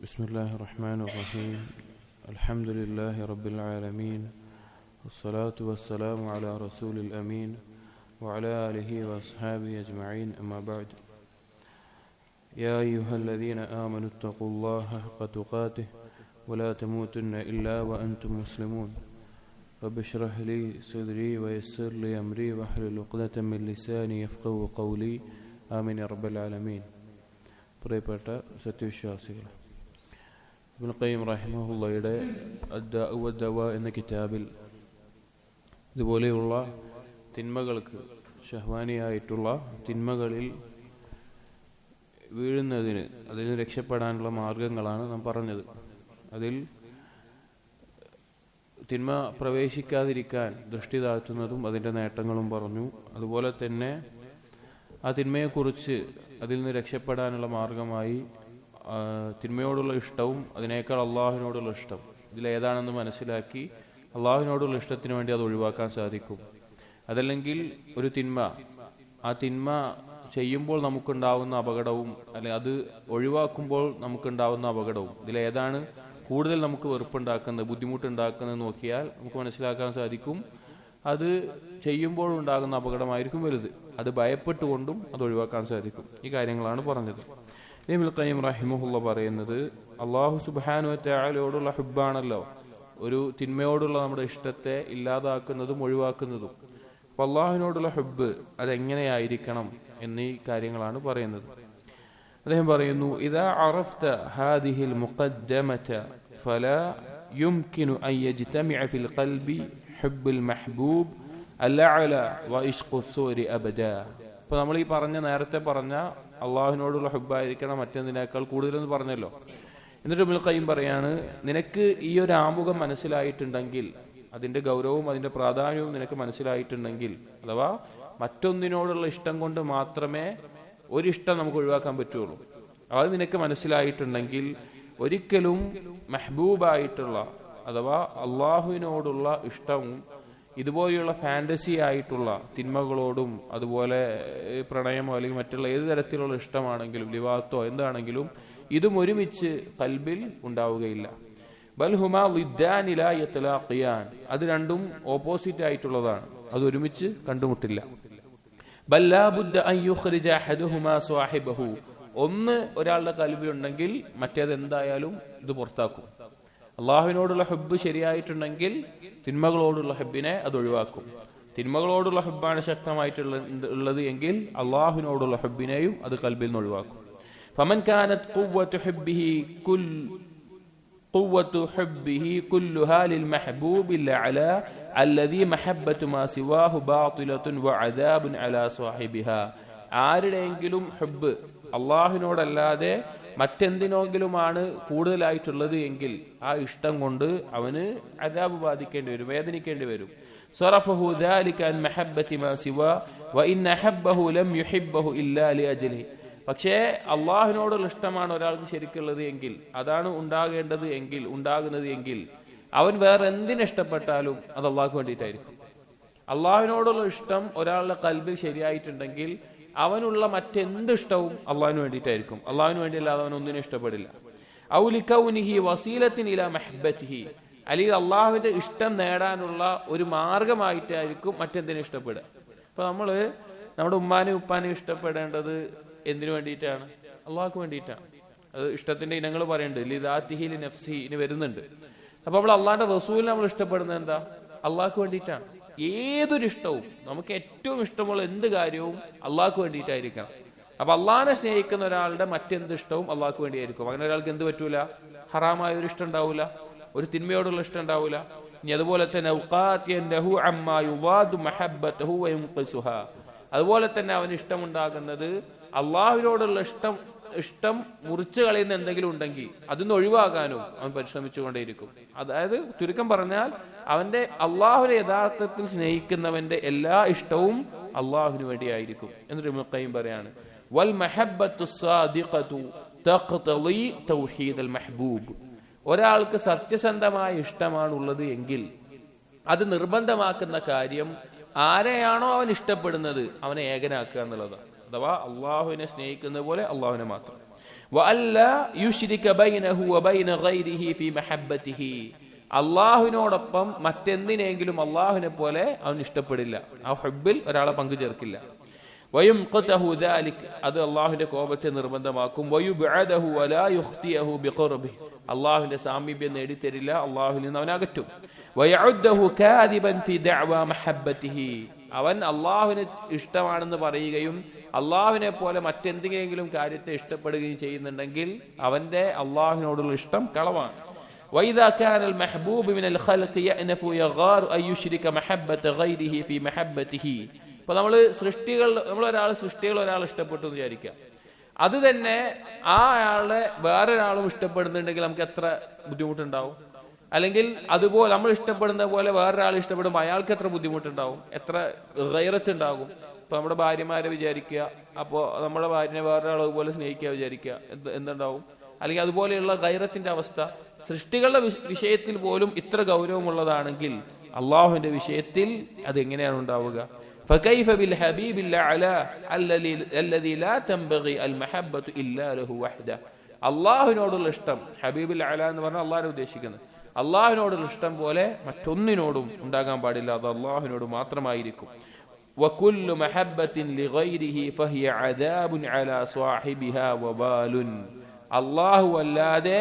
بسم الله الرحمن الرحيم الحمد لله رب العالمين والصلاة والسلام على رسول الأمين وعلى آله وأصحابه أجمعين أما بعد يا أيها الذين آمنوا اتقوا الله حق تقاته ولا تموتن إلا وأنتم مسلمون رب اشرح لي صدري ويسر لي أمري واحلل عقدة من لساني يفقهوا قولي آمين يا رب العالمين. പ്രിയപ്പെട്ട സത്യവിശ്വാസികൾ, ഇബ്നു ഖയ്യിം റഹിമഹുള്ളയുടെ അദ്ദാഉ വദ്ദവാ എന്ന കിതാബിൽ ഇതുപോലെയുള്ള തിന്മകൾക്ക് ഷഹ്വാനിയായിട്ടുള്ള തിന്മകളിൽ വീഴുന്നതിന് അതിൽ രക്ഷപ്പെടാനുള്ള മാർഗങ്ങളാണ് നാം പറഞ്ഞത്. അതിൽ തിന്മ പ്രവേശിക്കാതിരിക്കാൻ ദൃഷ്ടി താഴ്ത്തുന്നതും അതിൻ്റെ നേട്ടങ്ങളും പറഞ്ഞു. അതുപോലെ തന്നെ ആ തിന്മയെക്കുറിച്ച് അതിൽ നിന്ന് രക്ഷപ്പെടാനുള്ള മാർഗമായി തിന്മയോടുള്ള ഇഷ്ടവും അതിനേക്കാൾ അള്ളാഹുവിനോടുള്ള ഇഷ്ടം ഇതിലേതാണെന്ന് മനസ്സിലാക്കി അള്ളാഹുവിനോടുള്ള ഇഷ്ടത്തിന് വേണ്ടി അത് ഒഴിവാക്കാൻ സാധിക്കും. അതല്ലെങ്കിൽ ഒരു തിന്മ, ആ തിന്മ ചെയ്യുമ്പോൾ നമുക്കുണ്ടാവുന്ന അപകടവും അല്ലെ അത് ഒഴിവാക്കുമ്പോൾ നമുക്കുണ്ടാവുന്ന അപകടവും ഇതിലേതാണ് കൂടുതൽ നമുക്ക് വെറുപ്പുണ്ടാക്കുന്നത്, ബുദ്ധിമുട്ടുണ്ടാക്കുന്നത് നോക്കിയാൽ നമുക്ക് മനസ്സിലാക്കാൻ സാധിക്കും അത് ചെയ്യുമ്പോൾ ഉണ്ടാകുന്ന അപകടമായിരിക്കും വലുത്. അത് ഭയപ്പെട്ടുകൊണ്ടും അത് ഒഴിവാക്കാൻ സാധിക്കും. ഈ കാര്യങ്ങളാണ് പറഞ്ഞത്. ഇബ്നുൽ ഖയ്യിം റഹിമഹുള്ള പറയുന്നത്, അല്ലാഹു സുബ്ഹാനഹു വ തആലയോടുള്ള ഹുബ്ബാണല്ലോ ഒരു തിന്മയോടുള്ള നമ്മുടെ ഇഷ്ടത്തെ ഇല്ലാതാക്കുന്നതും ഒഴിവാക്കുന്നതും. അപ്പൊ അള്ളാഹുവിനോടുള്ള ഹുബ്ബ് അതെങ്ങനെയായിരിക്കണം എന്നീ കാര്യങ്ങളാണ് പറയുന്നത്. അദ്ദേഹം പറയുന്നു, ഇദാ അറഫ്ത ഹാദിഹിൽ മുഖദ്ദമത ഫലാ യുംകിനു അൻ യജ്തമിഅ ഫിൽ ഖൽബി ഹുബ്ബുൽ മഹ്ബൂബ് അൽഅല വഇശ്ഖു സൂരി അബദാ. അപ്പോൾ നമ്മൾ ഈ നേരത്തെ പറഞ്ഞ അള്ളാഹുവിനോടുള്ള ഹുബ്ബായിരിക്കണം മറ്റെന്തിനേക്കാൾ കൂടുതലെന്ന് പറഞ്ഞല്ലോ. എന്നിട്ട് ഇബ്നുൽ ഖയ്യിം പറയാണ്, നിനക്ക് ഈ ഒരു ആമുഖം മനസ്സിലായിട്ടുണ്ടെങ്കിൽ, അതിന്റെ ഗൗരവവും അതിന്റെ പ്രാധാന്യവും നിനക്ക് മനസ്സിലായിട്ടുണ്ടെങ്കിൽ, അഥവാ മറ്റൊന്നിനോടുള്ള ഇഷ്ടം കൊണ്ട് മാത്രമേ ഒരിഷ്ടം നമുക്ക് ഒഴിവാക്കാൻ പറ്റുള്ളൂ, അത് നിനക്ക് മനസ്സിലായിട്ടുണ്ടെങ്കിൽ ഒരിക്കലും മെഹബൂബായിട്ടുള്ള അഥവാ അള്ളാഹുവിനോടുള്ള ഇഷ്ടവും ഇതുപോലെയുള്ള ഫാന്റസി ആയിട്ടുള്ള തിന്മകളോടും അതുപോലെ പ്രണയമോ അല്ലെങ്കിൽ മറ്റുള്ള ഏത് തരത്തിലുള്ള ഇഷ്ടമാണെങ്കിലും ലിവാത്തോ എന്താണെങ്കിലും ഇതും ഒരുമിച്ച് ഖൽബിൽ ഉണ്ടാവുകയില്ല. ബൽഹുമാ ളിദ്ദാനി ലാ യതലാഖിയാൻ, അത് രണ്ടും ഓപ്പോസിറ്റ് ആയിട്ടുള്ളതാണ്, അത് ഒരുമിച്ച് കണ്ടുമുട്ടില്ല. ബൽ ലാ ബുദ്ദ അൻ യുഖ്രിജ അഹദുഹുമാ സ്വാഹിബഹു, ഒന്ന് ഒരാളുടെ ഖൽബിലുണ്ടെങ്കിൽ മറ്റേത് എന്തായാലും ഇത് പുറത്താക്കും. അള്ളാഹുവിനോടുള്ള ഹുബ്ബ് ശരിയായിട്ടുണ്ടെങ്കിൽ തിന്മകളോടുള്ള ഹുബ്ബിനെ അത് ഒഴിവാക്കും. തിന്മകളോടുള്ള ഹുബ്ബാണ് ശക്തമായിട്ടുള്ളത് എങ്കിൽ അള്ളാഹുവിനോടുള്ള ഹുബ്ബിനെയും അത് ഖൽബിൽ നിന്ന് ഒഴിവാക്കും. ഫമൻ കാനത് ഖുവ്വത്തു ഹുബ്ബിഹി കുല്ലുഹാ ലിൽ മഹ്ബൂബിൽ അലാ അല്ലദീ മഹബ്ബതു മാ സിവാഹു ബാതിലത്തുൻ വഅദാബുൻ അലാ സാഹിബിഹാ. ആരുടെയെങ്കിലും ഹുബ്ബ് അള്ളാഹുവിനോടല്ലാതെ മറ്റെന്തിനെങ്കിലുമാണ് കൂടുതലായിട്ടുള്ളത് എങ്കിൽ ആ ഇഷ്ടം കൊണ്ട് അവന് അദാബ് ബാധിക്കേണ്ടി വരും, വേദനിക്കേണ്ടി വരും. സറഫഹു ദാലിക അൻ മഹബ്ബതി മാ സിവാ വഇൻ അഹബ്ബഹു ലം യുഹിബ്ബഹു ഇല്ലാ ലിഅജ്ലിഹി. പക്ഷേ അള്ളാഹുവിനോടുള്ള ഇഷ്ടമാണ് ഒരാൾക്ക് ശരിക്കുള്ളത് എങ്കിൽ, അതാണ് ഉണ്ടാകുന്നത് എങ്കിൽ അവൻ വേറെ എന്തിനിഷ്ടപ്പെട്ടാലും അത് അള്ളാഹ്ക്ക് വേണ്ടിയിട്ടായിരിക്കും. അള്ളാഹുവിനോടുള്ള ഇഷ്ടം ഒരാളുടെ ഖൽബിൽ ശരിയായിട്ടുണ്ടെങ്കിൽ അവനുള്ള മറ്റെന്തിഷ്ടവും അള്ളാഹുവിന് വേണ്ടിയിട്ടായിരിക്കും. അള്ളാഹുവിന് വേണ്ടിയല്ലാതെ അവൻ ഒന്നിനും ഇഷ്ടപ്പെടില്ല. ഔലികൗനിഹി വസീലത്തിൻ ഇലാ മഹബ്ബതിഹി, അല്ലെങ്കിൽ അള്ളാഹുവിന്റെ ഇഷ്ടം നേടാനുള്ള ഒരു മാർഗമായിട്ടായിരിക്കും മറ്റെന്തിനും ഇഷ്ടപ്പെടുക. അപ്പൊ നമ്മുടെ ഉമ്മാനെയും ഉപ്പാനെയും ഇഷ്ടപ്പെടേണ്ടത് എന്തിനു വേണ്ടിയിട്ടാണ്? അള്ളാഹ്ക്ക് വേണ്ടിയിട്ടാണ്. അത് ഇഷ്ടത്തിന്റെ ഇനങ്ങൾ പറയുന്നുണ്ട്, ലിദാത്തിഹി ലിനഫ്സിഹി ഇനി വരുന്നുണ്ട്. അപ്പൊ നമ്മൾ അള്ളാഹിന്റെ റസൂലിനെ നമ്മൾ ഇഷ്ടപ്പെടുന്നത് എന്താ? അള്ളാഹ്ക്ക് വേണ്ടിയിട്ടാണ്. ഏതൊരു ഇഷ്ടവും, നമുക്ക് ഏറ്റവും ഇഷ്ടമുള്ള എന്ത് കാര്യവും അള്ളാഹ്ക്ക് വേണ്ടിയിട്ടായിരിക്കണം. അപ്പൊ അള്ളാഹിനെ സ്നേഹിക്കുന്ന ഒരാളുടെ മറ്റെന്ത് ഇഷ്ടവും അള്ളാഹ്ക്ക് വേണ്ടിയായിരിക്കും. അങ്ങനെ ഒരാൾക്ക് എന്ത് പറ്റൂല? ഹറാമായ ഒരു ഇഷ്ടം ഉണ്ടാവൂല, ഒരു തിന്മയോടുള്ള ഇഷ്ടം ഉണ്ടാവൂല. ഇനി അതുപോലെ തന്നെ അതുപോലെ തന്നെ അവന് ഇഷ്ടമുണ്ടാകുന്നത് അള്ളാഹുവിനോടുള്ള ഇഷ്ടം മുറിച്ചു കളയുന്ന എന്തെങ്കിലും ഉണ്ടെങ്കിൽ അതിന്ന് ഒഴിവാകാനും അവൻ പരിശ്രമിച്ചുകൊണ്ടേയിരിക്കും. അതായത് ചുരുക്കം പറഞ്ഞാൽ അവന്റെ അള്ളാഹുവിനെ യഥാർത്ഥത്തിൽ സ്നേഹിക്കുന്നവന്റെ എല്ലാ ഇഷ്ടവും അള്ളാഹുവിന് വേണ്ടിയായിരിക്കും. എന്നിട്ട് ഇബ്നുൽ ഖയ്യിം പറയാണ്, വൽ മഹബ്ബത്തു സാദിഖതു തഖ്തളി തൗഹീദൽ മഹ്ബൂബ്. ഒരാൾക്ക് സത്യസന്ധമായ ഇഷ്ടമാണുള്ളത് എങ്കിൽ അത് നിർബന്ധമാക്കുന്ന കാര്യം ആരെയാണോ അവൻ ഇഷ്ടപ്പെടുന്നത് അവനെ ഏകനാക്കുക എന്നുള്ളതാണ്. അഥവാ അള്ളാഹുവിനെ സ്നേഹിക്കുന്നത് പോലെ അള്ളാഹുവിനെ മാത്രം. വഅല്ലാ യുശ്രിക ബൈനഹു വബൈന ഗൈരിഹി ഫീ മഹബ്ബതിഹി, അള്ളാഹുവിനോടൊപ്പം മറ്റെന്തിനെങ്കിലും അള്ളാഹുവിനെ പോലെ അവൻ ഇഷ്ടപ്പെടില്ല, ആ ഹുബ്ബിൽ ഒരാളെ പങ്കു ചേർക്കില്ല. വയുംഖതഹു ദാലിക്, അത് അള്ളാഹുവിന്റെ കോപത്തെ നിർബന്ധമാക്കും. വയുബ്അദഹു വലാ യുഖ്തിയഹു ബിഖുർബിഹി, അള്ളാഹുവിന്റെ സാമീപ്യം നേടിത്തരില്ല, അള്ളാഹുവിൽ നിന്ന് അവൻ അകറ്റും. വയഉദ്ദഹു കാദിബൻ ഫീ ദഅവാ മഹബ്ബതിഹി, അവൻ അള്ളാഹുവിന് ഇഷ്ടമാണെന്ന് പറയുകയും അള്ളാഹുവിനെ പോലെ മറ്റെന്തെങ്കിലും കാര്യത്തെ ഇഷ്ടപ്പെടുകയും ചെയ്യുന്നുണ്ടെങ്കിൽ അവന്റെ അള്ളാഹുവിനോടുള്ള ഇഷ്ടം കളവാണ്. وإذا كان المحبوب من الخلق يأنف يغار أن يشرك محبة غيره في محبته. ഇപ്പൊ നമ്മള് സൃഷ്ടികൾ ഒരാൾ ഇഷ്ടപ്പെട്ടു എന്ന് വിചാരിക്കുക, അത് തന്നെ ആ ആളെ വേറൊരാളും ഇഷ്ടപ്പെടുന്നുണ്ടെങ്കിൽ നമുക്ക് എത്ര ബുദ്ധിമുട്ടുണ്ടാവും? അല്ലെങ്കിൽ അതുപോലെ നമ്മൾ ഇഷ്ടപ്പെടുന്ന പോലെ വേറൊരാൾ ഇഷ്ടപ്പെടുമ്പോൾ അയാൾക്ക് എത്ര ബുദ്ധിമുട്ടുണ്ടാവും, എത്ര ഗൈറത്ത് ഉണ്ടാകും? ഇപ്പൊ നമ്മുടെ ഭാര്യമാരെ വിചാരിക്കുക, അപ്പോ നമ്മുടെ ഭാര്യനെ വേറൊരാൾ അതുപോലെ സ്നേഹിക്കുക വിചാരിക്കുക, എന്തുണ്ടാവും? അല്ലെങ്കിൽ അതുപോലെയുള്ള ഗൈറത്തിന്റെ അവസ്ഥ. സൃഷ്ടികളുടെ വിഷയത്തിൽ പോലും ഇത്ര ഗൗരവമുള്ളതാണെങ്കിൽ അള്ളാഹുവിന്റെ വിഷയത്തിൽ അത് എങ്ങനെയാണ് ഉണ്ടാവുക? فكيف بالحبيب الأعلى الذي لا تنبغي المحبة إلا له وحده. അള്ളാഹുവിനോടുള്ള ഇഷ്ടം, ഹബീബുൽ അഅല എന്ന് പറഞ്ഞാൽ അള്ളാഹിനെ ഉദ്ദേശിക്കുന്നത്, അള്ളാഹുവിനോടുള്ള ഇഷ്ടം പോലെ മറ്റൊന്നിനോടും ഉണ്ടാകാൻ പാടില്ല, അത് അള്ളാഹുവിനോട് മാത്രമായിരിക്കും. وكل محبة لغيره فهي عذاب على صاحبها وبال. അള്ളാഹു അല്ലാതെ,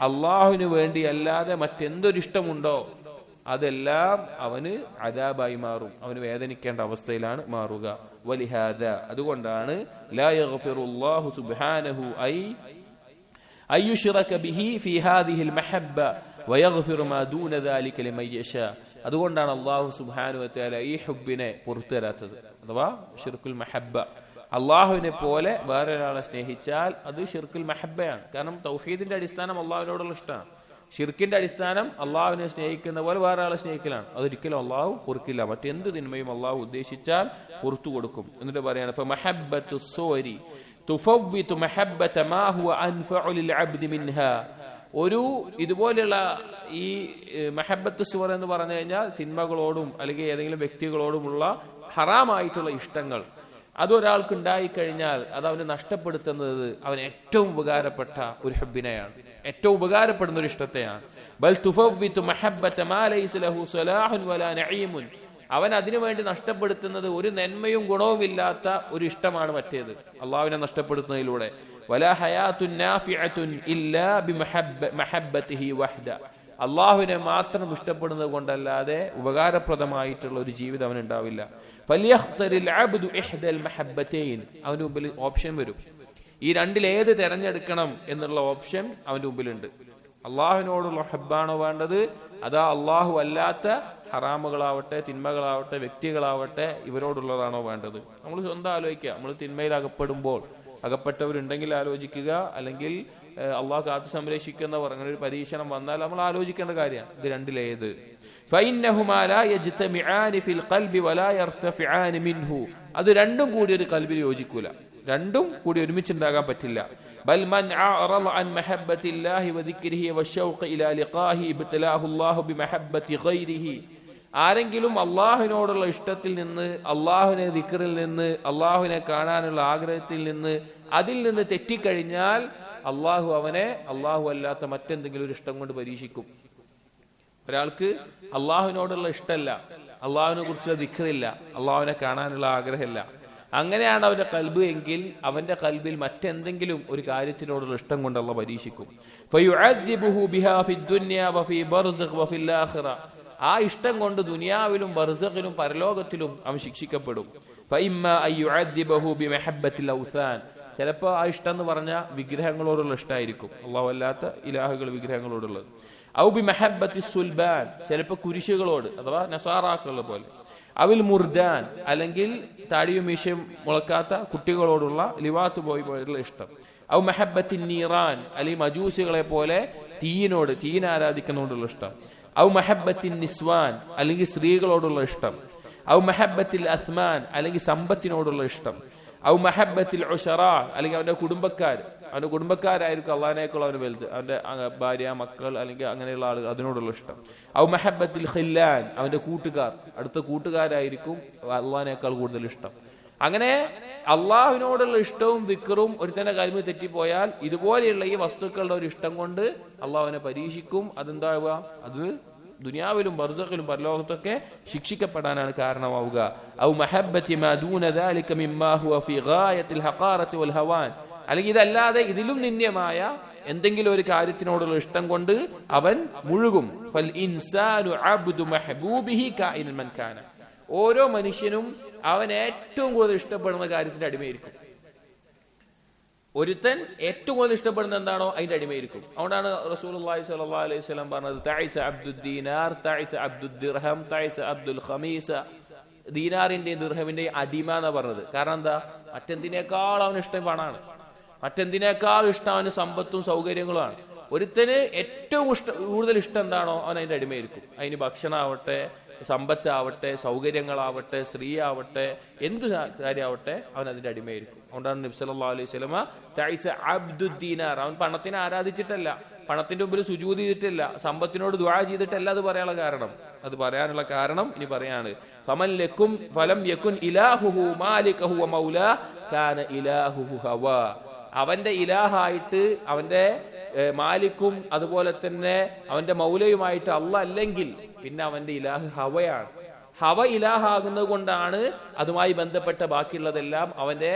അള്ളാഹുവിന് വേണ്ടി അല്ലാതെ മറ്റെന്തൊരിഷ്ടമുണ്ടോ അതെല്ലാം അവന് അദാബായി മാറും, അവന് വേദനിക്കേണ്ട അവസ്ഥയിലാണ് മാറുക. വലിഹാദ, അതുകൊണ്ടാണ് ലാ യഗ്ഫിറുല്ലാഹു സുബ്ഹാനഹു ഐ യുശ്റക ബിഹി ഫീ ഹാദിഹിൽ മഹബ്ബ വയഗ്ഫിറു മാ ദൂന ദാലിക ലിമൻ യശാ. അതുകൊണ്ടാണ് അല്ലാഹു സുബ്ഹാനഹു വ തആല ഈ ഹുബ്ബിനെ പുറത്തു തരാത്തത്, അഥവാ ഷിർക്കുൽ മഹബ്ബ. അള്ളാഹുവിനെ പോലെ വേറൊരാളെ സ്നേഹിച്ചാൽ അത് ഷിർക്കുൽ മഹബ്ബയാണ്. കാരണം തൗഹീദിന്റെ അടിസ്ഥാനം അള്ളാഹുവിനോടുള്ള ഇഷ്ടമാണ്. ഷിർക്കിന്റെ അടിസ്ഥാനം അള്ളാഹുവിനെ സ്നേഹിക്കുന്ന പോലെ വേറെ ആളെ സ്നേഹിക്കലാണ്. അതൊരിക്കലും അള്ളാഹു പൊറുക്കില്ല. മറ്റെന്ത് തിന്മയും അള്ളാഹു ഉദ്ദേശിച്ചാൽ പുറത്തു കൊടുക്കും. എന്നിട്ട് പറയാണ് ഫമഹബ്ബത്തു സ്സൂരി തുഫവ്വിതു മഹബ്ബത മാ ഹുവ അൻഫഉ ലിൽ അബ്ദി മിൻഹാ. ഒരു ഇതുപോലെയുള്ള ഈ മഹബ്ബത്തു സുവർ എന്ന് പറഞ്ഞു കഴിഞ്ഞാൽ തിന്മകളോടും അല്ലെങ്കിൽ ഏതെങ്കിലും വ്യക്തികളോടുമുള്ള ഹറാമായിട്ടുള്ള ഇഷ്ടങ്ങൾ, അതൊരാൾക്ക് ഉണ്ടായിക്കഴിഞ്ഞാൽ അത് അവന് നഷ്ടപ്പെടുത്തുന്നത് അവന് ഏറ്റവും ഉപകാരപ്പെട്ട ഒരു ഹബ്ബിനെയാണ്, ഏറ്റവും ഉപകാരപ്പെടുന്ന ഒരു ഇഷ്ടത്തെയാണ്. ബൽ തുഫവ്വിതു മഹബ്ബത മാ ലൈസ ലഹു സലാഹുൻ വലാ നഈമുൻ. അവൻ അതിനുവേണ്ടി നഷ്ടപ്പെടുത്തുന്നത് ഒരു നന്മയും ഗുണവുമില്ലാത്ത ഒരു ഇഷ്ടമാണ് മറ്റേത്, അള്ളാഹുവിനെ നഷ്ടപ്പെടുത്തുന്നതിലൂടെ. വലാ ഹയാത്തുൻ നാഫിഅത്തുൻ ഇല്ലാ ബിമഹബ്ബതിഹി വഹ്ദ. അള്ളാഹുവിനെ മാത്രം ഇഷ്ടപ്പെടുന്നത് കൊണ്ടല്ലാതെ ഉപകാരപ്രദമായിട്ടുള്ള ഒരു ജീവിതം അവനുണ്ടാവില്ല. ഫലിയഖ്തരിൽ അബ്ദു ഇഹ്ദൽ മഹബ്ബതൈൻ. അവന്റെ മുമ്പിൽ ഓപ്ഷൻ വരും, ഈ രണ്ടിലേത് തെരഞ്ഞെടുക്കണം എന്നുള്ള ഓപ്ഷൻ അവന്റെ മുമ്പിലുണ്ട്. അള്ളാഹുവിനോടുള്ള ഹബ്ബാണോ വേണ്ടത്, അതാ അള്ളാഹു അല്ലാത്ത ഹറാമുകളാവട്ടെ തിന്മകളാവട്ടെ വ്യക്തികളാവട്ടെ ഇവരോടുള്ളതാണോ വേണ്ടത്? നമ്മൾ സ്വന്തം ആലോചിക്കുക. നമ്മൾ തിന്മയിൽ അകപ്പെട്ടവരുണ്ടെങ്കിൽ ആലോചിക്കുക, അല്ലെങ്കിൽ അള്ളാഹു കാത്തു സംരക്ഷിക്കുന്നവർ, അങ്ങനെ ഒരു പരീക്ഷണം വന്നാൽ നമ്മൾ ആലോചിക്കേണ്ട കാര്യമാണ് ഇത് രണ്ടിലേത്. فإنهما لا يجتمعان في القلب ولا يرتفعان منه. അത് രണ്ടും കൂടി ഒരു കൽബിൽ യോജിക്കൂല, രണ്ടും കൂടി ഒരുമിച്ചുണ്ടാകാൻ പറ്റില്ല. بل من أعرض عن محبة الله وذكره والشوق إلى لقائه ابتلاه الله بمحبة غيره. ആരെങ്കിലും അള്ളാഹുവിനോടുള്ള ഇഷ്ടത്തിൽ നിന്ന്, അള്ളാഹുവിനെ ദിക്റിൽ നിന്ന്, അള്ളാഹുവിനെ കാണാനുള്ള ആഗ്രഹത്തിൽ നിന്ന്, അതിൽ നിന്ന് തെറ്റിക്കഴിഞ്ഞാൽ അള്ളാഹു അവനെ അള്ളാഹു അല്ലാത്ത മറ്റെന്തെങ്കിലും ഒരു ഇഷ്ടം കൊണ്ട് പരീക്ഷിക്കും. ഒരാൾക്ക് അള്ളാഹുവിനോടുള്ള ഇഷ്ടമല്ല, അള്ളാഹുവിനെ കുറിച്ചുള്ള ദിക്റില്ല, അള്ളാഹുവിനെ കാണാനുള്ള ആഗ്രഹമില്ല, അങ്ങനെയാണ് അവന്റെ കൽബ് എങ്കിൽ അവന്റെ കൽബിൽ മറ്റെന്തെങ്കിലും ഒരു കാര്യത്തിനോടുള്ള ഇഷ്ടം കൊണ്ട് അള്ളാഹു പരീക്ഷിക്കും. ഫയുഅദ്ദിബുഹു ബിഹാ ഫിദ്ദുനിയ വഫീ ബർസഖ് വഫിൽ ആഖിറ. ആ ഇഷ്ടം കൊണ്ട് ദുനിയാവിലും ബർസഖിലും പരലോകത്തിലും അവൻ ശിക്ഷിക്കപ്പെടും. ഫഇമ്മാ അയ്യുഅദ്ദിബഹു ബിമഹബ്ബത്തിൽ ഔസാൻ. ചിലപ്പോൾ ആ ഇഷ്ടം എന്ന് പറഞ്ഞാൽ വിഗ്രഹങ്ങളോടുള്ള ഇഷ്ടമായിരിക്കും, അള്ളാഹു അല്ലാത്ത ഇലാഹുകൾ വിഗ്രഹങ്ങളോടുള്ളത്. ഔ ബിമഹബ്ബത്തി സുൽബാൻ, ചിലപ്പോൾ കുരിശുകളോട് അഥവാ നസാറാക്കളുടെ പോലെ. അവിൽ മുർദാൻ, അല്ലെങ്കിൽ താടിയും മീശയും മുളക്കാത്ത കുട്ടികളോടുള്ള ലിവാത്ത് പോലുള്ള ഇഷ്ടം. ഔ മഹബ്ബത്തിൻ നീറാൻ, അല്ലെങ്കിൽ മജൂസികളെ പോലെ തീയിനെ ആരാധിക്കുന്നതോടുള്ള ഇഷ്ടം. ഔ മഹബ്ബത്തിൻ നിസ്വാൻ, അല്ലെങ്കിൽ സ്ത്രീകളോടുള്ള ഇഷ്ടം. ഔ മഹബ്ബത്തിൽ അസ്മാൻ, അല്ലെങ്കിൽ സമ്പത്തിനോടുള്ള ഇഷ്ടം. ഔ മഹബ്ബത്തിൽ ഉശറാ, അല്ലെങ്കിൽ അവന്റെ കുടുംബക്കാരായിരിക്കും അള്ളാഹിനേക്കാൾ അവന് വലുത്, അവന്റെ ഭാര്യ മക്കൾ അല്ലെങ്കിൽ അങ്ങനെയുള്ള ആളുകൾ, അതിനോടുള്ള ഇഷ്ടം. ഔ മഹബ്ബത്തിൽ ഖില്ലാൻ, അവന്റെ അടുത്ത കൂട്ടുകാരായിരിക്കും അള്ളാഹിനേക്കാൾ കൂടുതൽ ഇഷ്ടം. അങ്ങനെ അള്ളാഹുവിനോടുള്ള ഇഷ്ടവും ദിക്റും ഒരുത്തന്റെ കൽബ് തെറ്റിപ്പോയാൽ ഇതുപോലെയുള്ള ഈ വസ്തുക്കളുടെ ഒരു ഇഷ്ടം കൊണ്ട് അള്ളാഹുവിനെ പരീക്ഷിക്കും. അതെന്താവുക? അത് ദുനിയാവിലും ബർസഖിലും പരലോകത്തൊക്കെ ശിക്ഷിക്കപ്പെടാനാണ് കാരണമാവുക. ഔ മഹബ്ബത്തി മാ ദൂന ദാലിക മിമ്മാ ഹുവ ഫീ ഗായത്തിൽ ഹഖാറത്തി വൽ ഹവാൻ, അല്ലെങ്കിൽ ഇതല്ലാതെ ഇതിലും നിന്ദ്യമായ എന്തെങ്കിലും ഒരു കാര്യത്തിനോടുള്ള ഇഷ്ടം കൊണ്ട് അവൻ മുഴുകും. ഫൽ ഇൻസാനു അബ്ദു മഹ്ബൂബിഹി കായിനൻ മൻ കാന, ഓരോ മനുഷ്യനും അവൻ ഏറ്റവും കൂടുതൽ ഇഷ്ടപ്പെടുന്ന കാര്യത്തിന്റെ അടിമയായിരിക്കും. ഒരുത്തൻ ഏറ്റവും കൂടുതൽ ഇഷ്ടപ്പെടുന്ന എന്താണോ അതിന്റെ അടിമയായിരിക്കും. അതുകൊണ്ടാണ് റസൂലുള്ളാഹി സ്വല്ലല്ലാഹു അലൈഹി വസല്ലം പറഞ്ഞത് തഈസ അബ്ദുദ് ദീനാർ തഈസ അബ്ദുദ് ദിർഹം തഈസ അബ്ദുൽ ഖമീസ. ദീനാറിന്റെയും ദിർഹമിന്റെയും അടിമ എന്നാ പറഞ്ഞത്. കാരണം എന്താ? മറ്റെന്തിനേക്കാൾ അവന് ഇഷ്ടം പണമാണ്, മറ്റെന്തിനേക്കാൾ ഇഷ്ടം അവന് സമ്പത്തും സൗകര്യങ്ങളുമാണ്. ഒരുത്തന് ഏറ്റവും കൂടുതൽ ഇഷ്ടം എന്താണോ അവൻ അതിന്റെ അടിമയായിരിക്കും. അതിന് ഭക്ഷണമാവട്ടെ, സമ്പത്താവട്ടെ, സൗകര്യങ്ങളാവട്ടെ, സ്ത്രീ ആവട്ടെ, എന്ത് കാര്യമാവട്ടെ അവൻ അതിന്റെ അടിമയായിരിക്കും. അതുകൊണ്ടാണ് നബി സല്ലല്ലാഹു അലൈഹി വസല്ലമ തഈസ അബ്ദുദ് ദീനാർ, അവൻ പണത്തിനെ ആരാധിച്ചിട്ടല്ല, പണത്തിന്റെ മുമ്പിൽ സുജൂദ് ചെയ്തിട്ടില്ല, സമ്പത്തിനോട് ദുആ ചെയ്തിട്ടല്ല അത് പറയാനുള്ള കാരണം. അത് പറയാനുള്ള കാരണം ഇനി പറയാണ്, ഫമൻ ലക്കും ഫലം യകുൻ ഇലാഹുഹു മാലികഹു വ മൗലാ കാന ഇലാഹുഹു ഹവാ. അവന്റെ ഇലാഹായിട്ട് അവന്റെ മാലിക്കും അതുപോലെ തന്നെ അവന്റെ മൗലയുമായിട്ട് അള്ളാഹ് അല്ലെങ്കിൽ പിന്നെ അവന്റെ ഇലാഹ് ഹവയാണ്. ഹവ ഇലാഹാകുന്നത് കൊണ്ടാണ് അതുമായി ബന്ധപ്പെട്ട ബാക്കിയുള്ളതെല്ലാം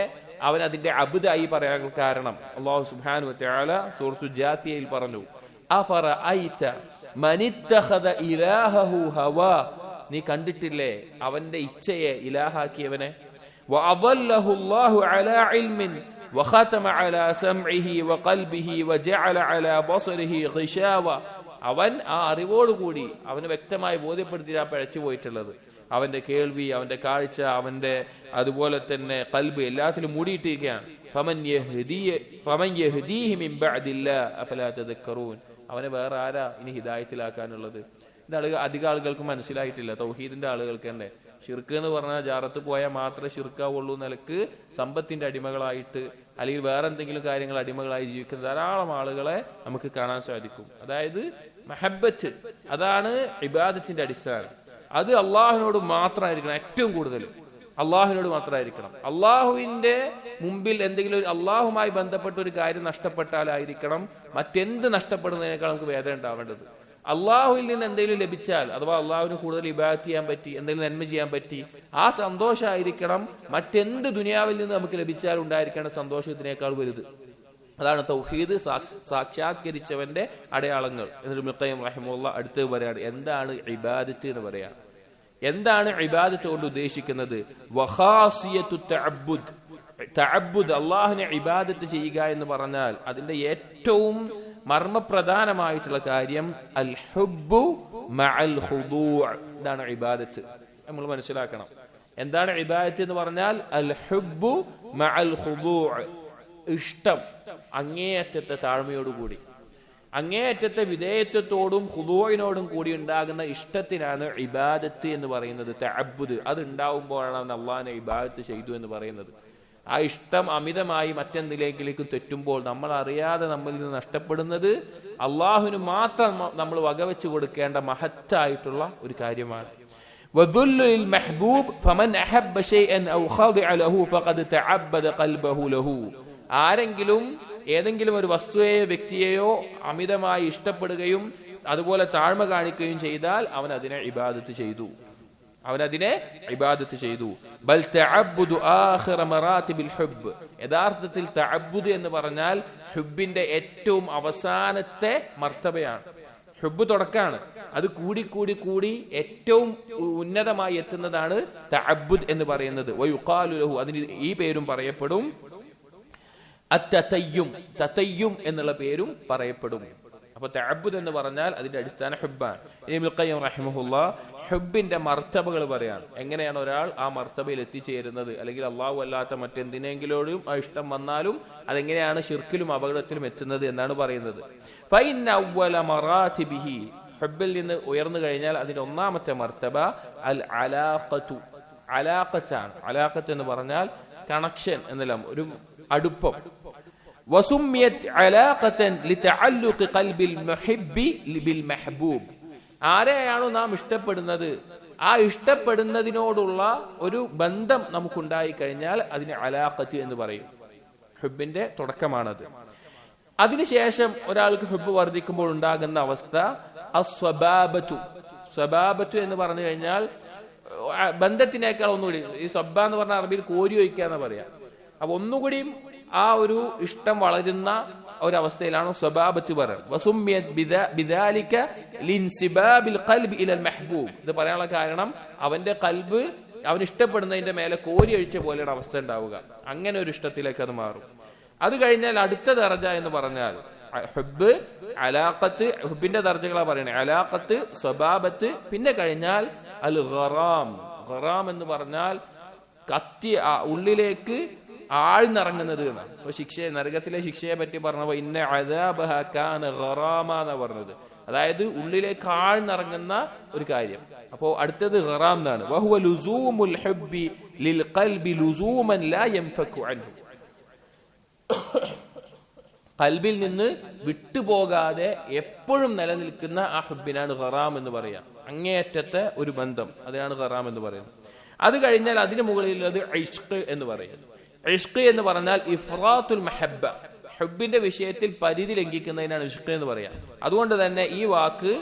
അവൻ അതിന്റെ അബ്ദായി പറയാൻ കാരണം. അല്ലാഹു സുബ്ഹാനഹു വ തആല സൂറത്തുൽ ജാത്തിയയിൽ പറഞ്ഞു, അഫറഅയ്ത മനിത്തഖദ ഇലാഹഹു ഹവാ, നീ കണ്ടിട്ടില്ലേ അവന്റെ ഇച്ഛയെ ഇലാഹാക്കിയവനെ. വഅദല്ലഹു അല്ലാഹു അലാ ഇൽമിൻ وختم على سمعه وقلبه وجعل على بصره غشاوة. അവൻ ആ അറിവോടുകൂടി അവന് വ്യക്തമായി ബോധ്യപ്പെടുത്തിയാ പിഴച്ചു പോയിട്ടുള്ളത്. അവന്റെ കേൾവി, അവന്റെ കാഴ്ച, അവന്റെ അതുപോലെ തന്നെ കൽബ് എല്ലാത്തിലും മൂടിയിട്ടിരിക്കുകയാണ്. ഫമൻ യഹ്ദീഹി മിൻ ബഅദില്ലാ അഫലാ തദക്കറൂൻ. അവനെ വേറെ ആരാ ഇനി ഹിദായത്തിലാക്കാനുള്ളത്? ഇത് അധികം ആളുകൾക്ക് മനസ്സിലായിട്ടില്ല. തൗഹീദിന്റെ ആളുകൾക്ക് തന്നെ ഷിർക്ക് എന്ന് പറഞ്ഞാൽ ജാറത്ത് പോയാൽ മാത്രമേ ഷിർക്കാവുള്ളൂ നിലക്ക് സമ്പത്തിന്റെ അടിമകളായിട്ട് അല്ലെങ്കിൽ വേറെ എന്തെങ്കിലും കാര്യങ്ങൾ അടിമകളായി ജീവിക്കുന്ന ധാരാളം ആളുകളെ നമുക്ക് കാണാൻ സാധിക്കും. അതായത് മഹബ്ബത്ത്, അതാണ് ഇബാദത്തിന്റെ അടിസ്ഥാനം. അത് അള്ളാഹുവിനോട് മാത്രമായിരിക്കണം, ഏറ്റവും കൂടുതൽ അള്ളാഹുവിനോട് മാത്രമായിരിക്കണം. അള്ളാഹുവിന്റെ മുമ്പിൽ എന്തെങ്കിലും അള്ളാഹുമായി ബന്ധപ്പെട്ട ഒരു കാര്യം നഷ്ടപ്പെട്ടാലായിരിക്കണം മറ്റെന്ത് നഷ്ടപ്പെടുന്നതിനേക്കാൾ നമുക്ക് വേദന ഉണ്ടാവേണ്ടത്. അള്ളാഹുവിൽ നിന്ന് എന്തെങ്കിലും ലഭിച്ചാൽ, അഥവാ അള്ളാഹുവിന് കൂടുതൽ ഇബാദത്ത് ചെയ്യാൻ പറ്റി, എന്തെങ്കിലും നന്മ ചെയ്യാൻ പറ്റി, ആ സന്തോഷമായിരിക്കണം മറ്റെന്ത് ദുനിയാവിൽ നിന്ന് നമുക്ക് ലഭിച്ചാൽ ഉണ്ടായിരിക്കേണ്ട സന്തോഷത്തിനേക്കാൾ വലുത്. അതാണ് തൗഹീദ് സാക്ഷാത്കരിച്ചവന്റെ അടയാളങ്ങൾ. എന്നിട്ട് ഇബ്നു ഖയ്യിം റഹിമഹുല്ലാഹ് അടുത്ത് പറയാണ്, എന്താണ് ഇബാദത്ത് എന്ന് പറയാ. എന്താണ് ഇബാദത്ത് കൊണ്ട് ഉദ്ദേശിക്കുന്നത്? വഖാസിയത്തു തഅബ്ബുദ്. തഅബ്ബുദ്, അള്ളാഹുവിനെ ഇബാദത്ത് ചെയ്യുക എന്ന് പറഞ്ഞാൽ അതിന്റെ ഏറ്റവും മർമ്മപ്രധാനമായിട്ടുള്ള കാര്യം അൽ ഹുബ്ബു മഅൽ ഖുദൂഅ്. ഇതാണ് ഇബാദത്ത്. നമ്മൾ മനസ്സിലാക്കണം. എന്താണ് ഇബാദത്ത് എന്ന് പറഞ്ഞാൽ? അൽ ഹുബ്ബു മഅൽ ഖുദൂഅ്, ഇഷ്ടം അങ്ങേയറ്റത്തെ താഴ്മയോടുകൂടി, അങ്ങേയറ്റത്തെ വിധേയത്വത്തോടും ഖുദൂഇനോടും കൂടി ഉണ്ടാകുന്ന ഇഷ്ടത്തിനാണ് ഇബാദത്ത് എന്ന് പറയുന്നത്. തഅബ്ബുദ് അത് ഉണ്ടാവുമ്പോഴാണ് അള്ളാഹിനെ ഇബാദത്ത് ചെയ്തു എന്ന് പറയുന്നത്. ആ ഇഷ്ടം അമിതമായി മറ്റെന്തിലേക്കിലേക്ക് തെറ്റുമ്പോൾ നമ്മൾ അറിയാതെ നമ്മളിൽ നിന്ന് നഷ്ടപ്പെടുന്നത് അള്ളാഹുവിന് മാത്രം നമ്മൾ വകവെച്ചു കൊടുക്കേണ്ട മഹത്തായിട്ടുള്ള ഒരു കാര്യമാണ്. വദുല്ലുൽ മഹ്ബൂബ് ഫമൻ അഹബ്ബ ശൈഅൻ ഔ ഖദിഅ ലഹു ഫഖദ് തഅബ്ബദ ഖൽബഹു ലഹു. ആരെങ്കിലും ഏതെങ്കിലും ഒരു വസ്തുവെയോ വ്യക്തിയെയോ അമിതമായി ഇഷ്ടപ്പെടുകയും അതുപോലെ താഴ്മ കാണിക്കുകയും ചെയ്താൽ അവൻ അതിനെ ഇബാദത്ത് ചെയ്തു, അവനതിനെ ഇബാദത്ത് ചെയ്തു. ബൽ തഅബ്ബുദു ആഖിറ മറാത്തിബിൽ ഹുബ്ബ്. യഥാർത്ഥത്തിൽ തഅബ്ബുദ് എന്ന് പറഞ്ഞാൽ ഹുബ്ബിന്റെ ഏറ്റവും അവസാനത്തെ മർത്തബയാണ്. ഹുബ്ബ് തുടക്കാണ്, അത് കൂടി കൂടി കൂടി ഏറ്റവും ഉന്നതമായി എത്തുന്നതാണ് തഅബ്ബുദ് എന്ന് പറയുന്നത്. വയുഖാലു ലഹു, അതിന് ഈ പേരും പറയപ്പെടും. അത്തതയ്യും, തതയ്യും എന്നുള്ള പേരും പറയപ്പെടും. അപ്പൊ തഅബ്ബുദ് എന്ന് പറഞ്ഞാൽ അതിന്റെ അടിസ്ഥാന ഹുബ്ബാണ്. ഇബ്നുൽ ഖയ്യിം റഹിമഹുല്ലാഹ് ഹുബ്ബിന്റെ മർത്തബകൾ പറയാണ്. എങ്ങനെയാണ് ഒരാൾ ആ മർത്തബയിൽ എത്തിച്ചേരുന്നത്, അല്ലെങ്കിൽ അള്ളാഹു അല്ലാത്ത മറ്റെന്തിനെങ്കിലോടും ആ ഇഷ്ടം വന്നാലും അതെങ്ങനെയാണ് ശിർക്കിലും അപകടത്തിലും എത്തുന്നത് എന്നാണ് പറയുന്നത്. ഫഇന്ന അവ്വല മറാതിബിഹി, ഹുബ്ബിൽ നിന്ന് ഉയർന്നു കഴിഞ്ഞാൽ അതിന്റെ ഒന്നാമത്തെ മർത്തബ അൽ അലാഖത്തു. അലാഖത്താണ്. അലാഖത്ത് എന്ന് പറഞ്ഞാൽ കണക്ഷൻ എന്നല്ല, ഒരു അടുപ്പം. വസുമ്മിയത് അലാഖതൻ ലിതഅല്ലുഖി ഖൽബിൽ മുഹിബ്ബി ബിൽ മഹ്ബൂബ്. ആരെയാണോ നാം ഇഷ്ടപ്പെടുന്നത് ആ ഇഷ്ടപ്പെടുന്നതിനോടുള്ള ഒരു ബന്ധം നമുക്കുണ്ടായി കഴിഞ്ഞാൽ അതിന് അലാഖത്ത് എന്ന് പറയും. ഹുബിന്റെ തുടക്കമാണത്. അതിനുശേഷം ഒരാൾക്ക് ഹുബ് വർദ്ധിക്കുമ്പോൾ ഉണ്ടാകുന്ന അവസ്ഥ അസ്വബാബത്തു. സ്വബാബത്തു എന്ന് പറഞ്ഞു കഴിഞ്ഞാൽ ബന്ധത്തിനേക്കാൾ ഒന്നുകൂടി, ഈ സ്വബ എന്ന് പറഞ്ഞ അറബിയിൽ കോരി വയ്ക്കാന്ന് പറയാം. അപ്പൊ ഒന്നുകൂടിയും ആ ഒരു ഇഷ്ടം വളരുന്ന ഒരവസ്ഥയിലാണ് സ്വബാബത്ത് പറയുന്നത്. ഇത് പറയാനുള്ള കാരണം അവന്റെ കൽബ് അവൻ ഇഷ്ടപ്പെടുന്നതിന്റെ മേലെ കോരി അഴിച്ച പോലെയാണ് അവസ്ഥ ഉണ്ടാവുക. അങ്ങനെ ഒരു ഇഷ്ടത്തിലേക്ക് അത് മാറും. അത് കഴിഞ്ഞാൽ അടുത്ത ദർജ എന്ന് പറഞ്ഞാൽ ഹുബ്, അലാഖത്ത്, ഹുബിന്റെ ദർജകളാ പറയണേ. അലാഖത്ത്, സ്വബാബത്ത്, പിന്നെ കഴിഞ്ഞാൽ അൽ ഖറാം. ഖറാം എന്ന് പറഞ്ഞാൽ കത്തി ഉള്ളിലേക്ക് ആഴ്ന്നിറങ്ങുന്നത് എന്നാണ്. അപ്പൊ നരകത്തിലെ ശിക്ഷയെ പറ്റി പറഞ്ഞപ്പോ ഇന്ന അദാബഹ കാന ഖറാമ എന്നാ പറഞ്ഞത്. അതായത് ഉള്ളിലേക്ക് ആഴ്ന്നിറങ്ങുന്ന ഒരു കാര്യം. അപ്പോ അടുത്തത് ഖറാം എന്നാണ്. വഹുവ ലുസൂമുൽ ഹുബ്ബി ലിൽ ഖൽബി ലുസൂമൻ ലാ യൻഫകു അൻഹു. കൽബിൽ നിന്ന് വിട്ടുപോകാതെ എപ്പോഴും നിലനിൽക്കുന്ന ആ ഹുബിനാണ് ഖറാം എന്ന് പറയാം. അങ്ങേയറ്റത്തെ ഒരു ബന്ധം, അതിനാണ് ഖറാം എന്ന് പറയുന്നത്. അത് കഴിഞ്ഞാൽ അതിന് മുകളിലുള്ളത് ഇഷ്ഖ് എന്ന് പറയുന്നത്. ഇഷ്ഖ് എന്ന് പറഞ്ഞാൽ ഇഫ്റാത്തുൽ മഹബ്ബ, ഹുബിന്റെ വിഷയത്തിൽ പരിധി ലംഘിക്കുന്നതിനാണ് ഇഷ്ഖ് എന്ന് പറയാം. അതുകൊണ്ട് തന്നെ ഈ വാക്ക്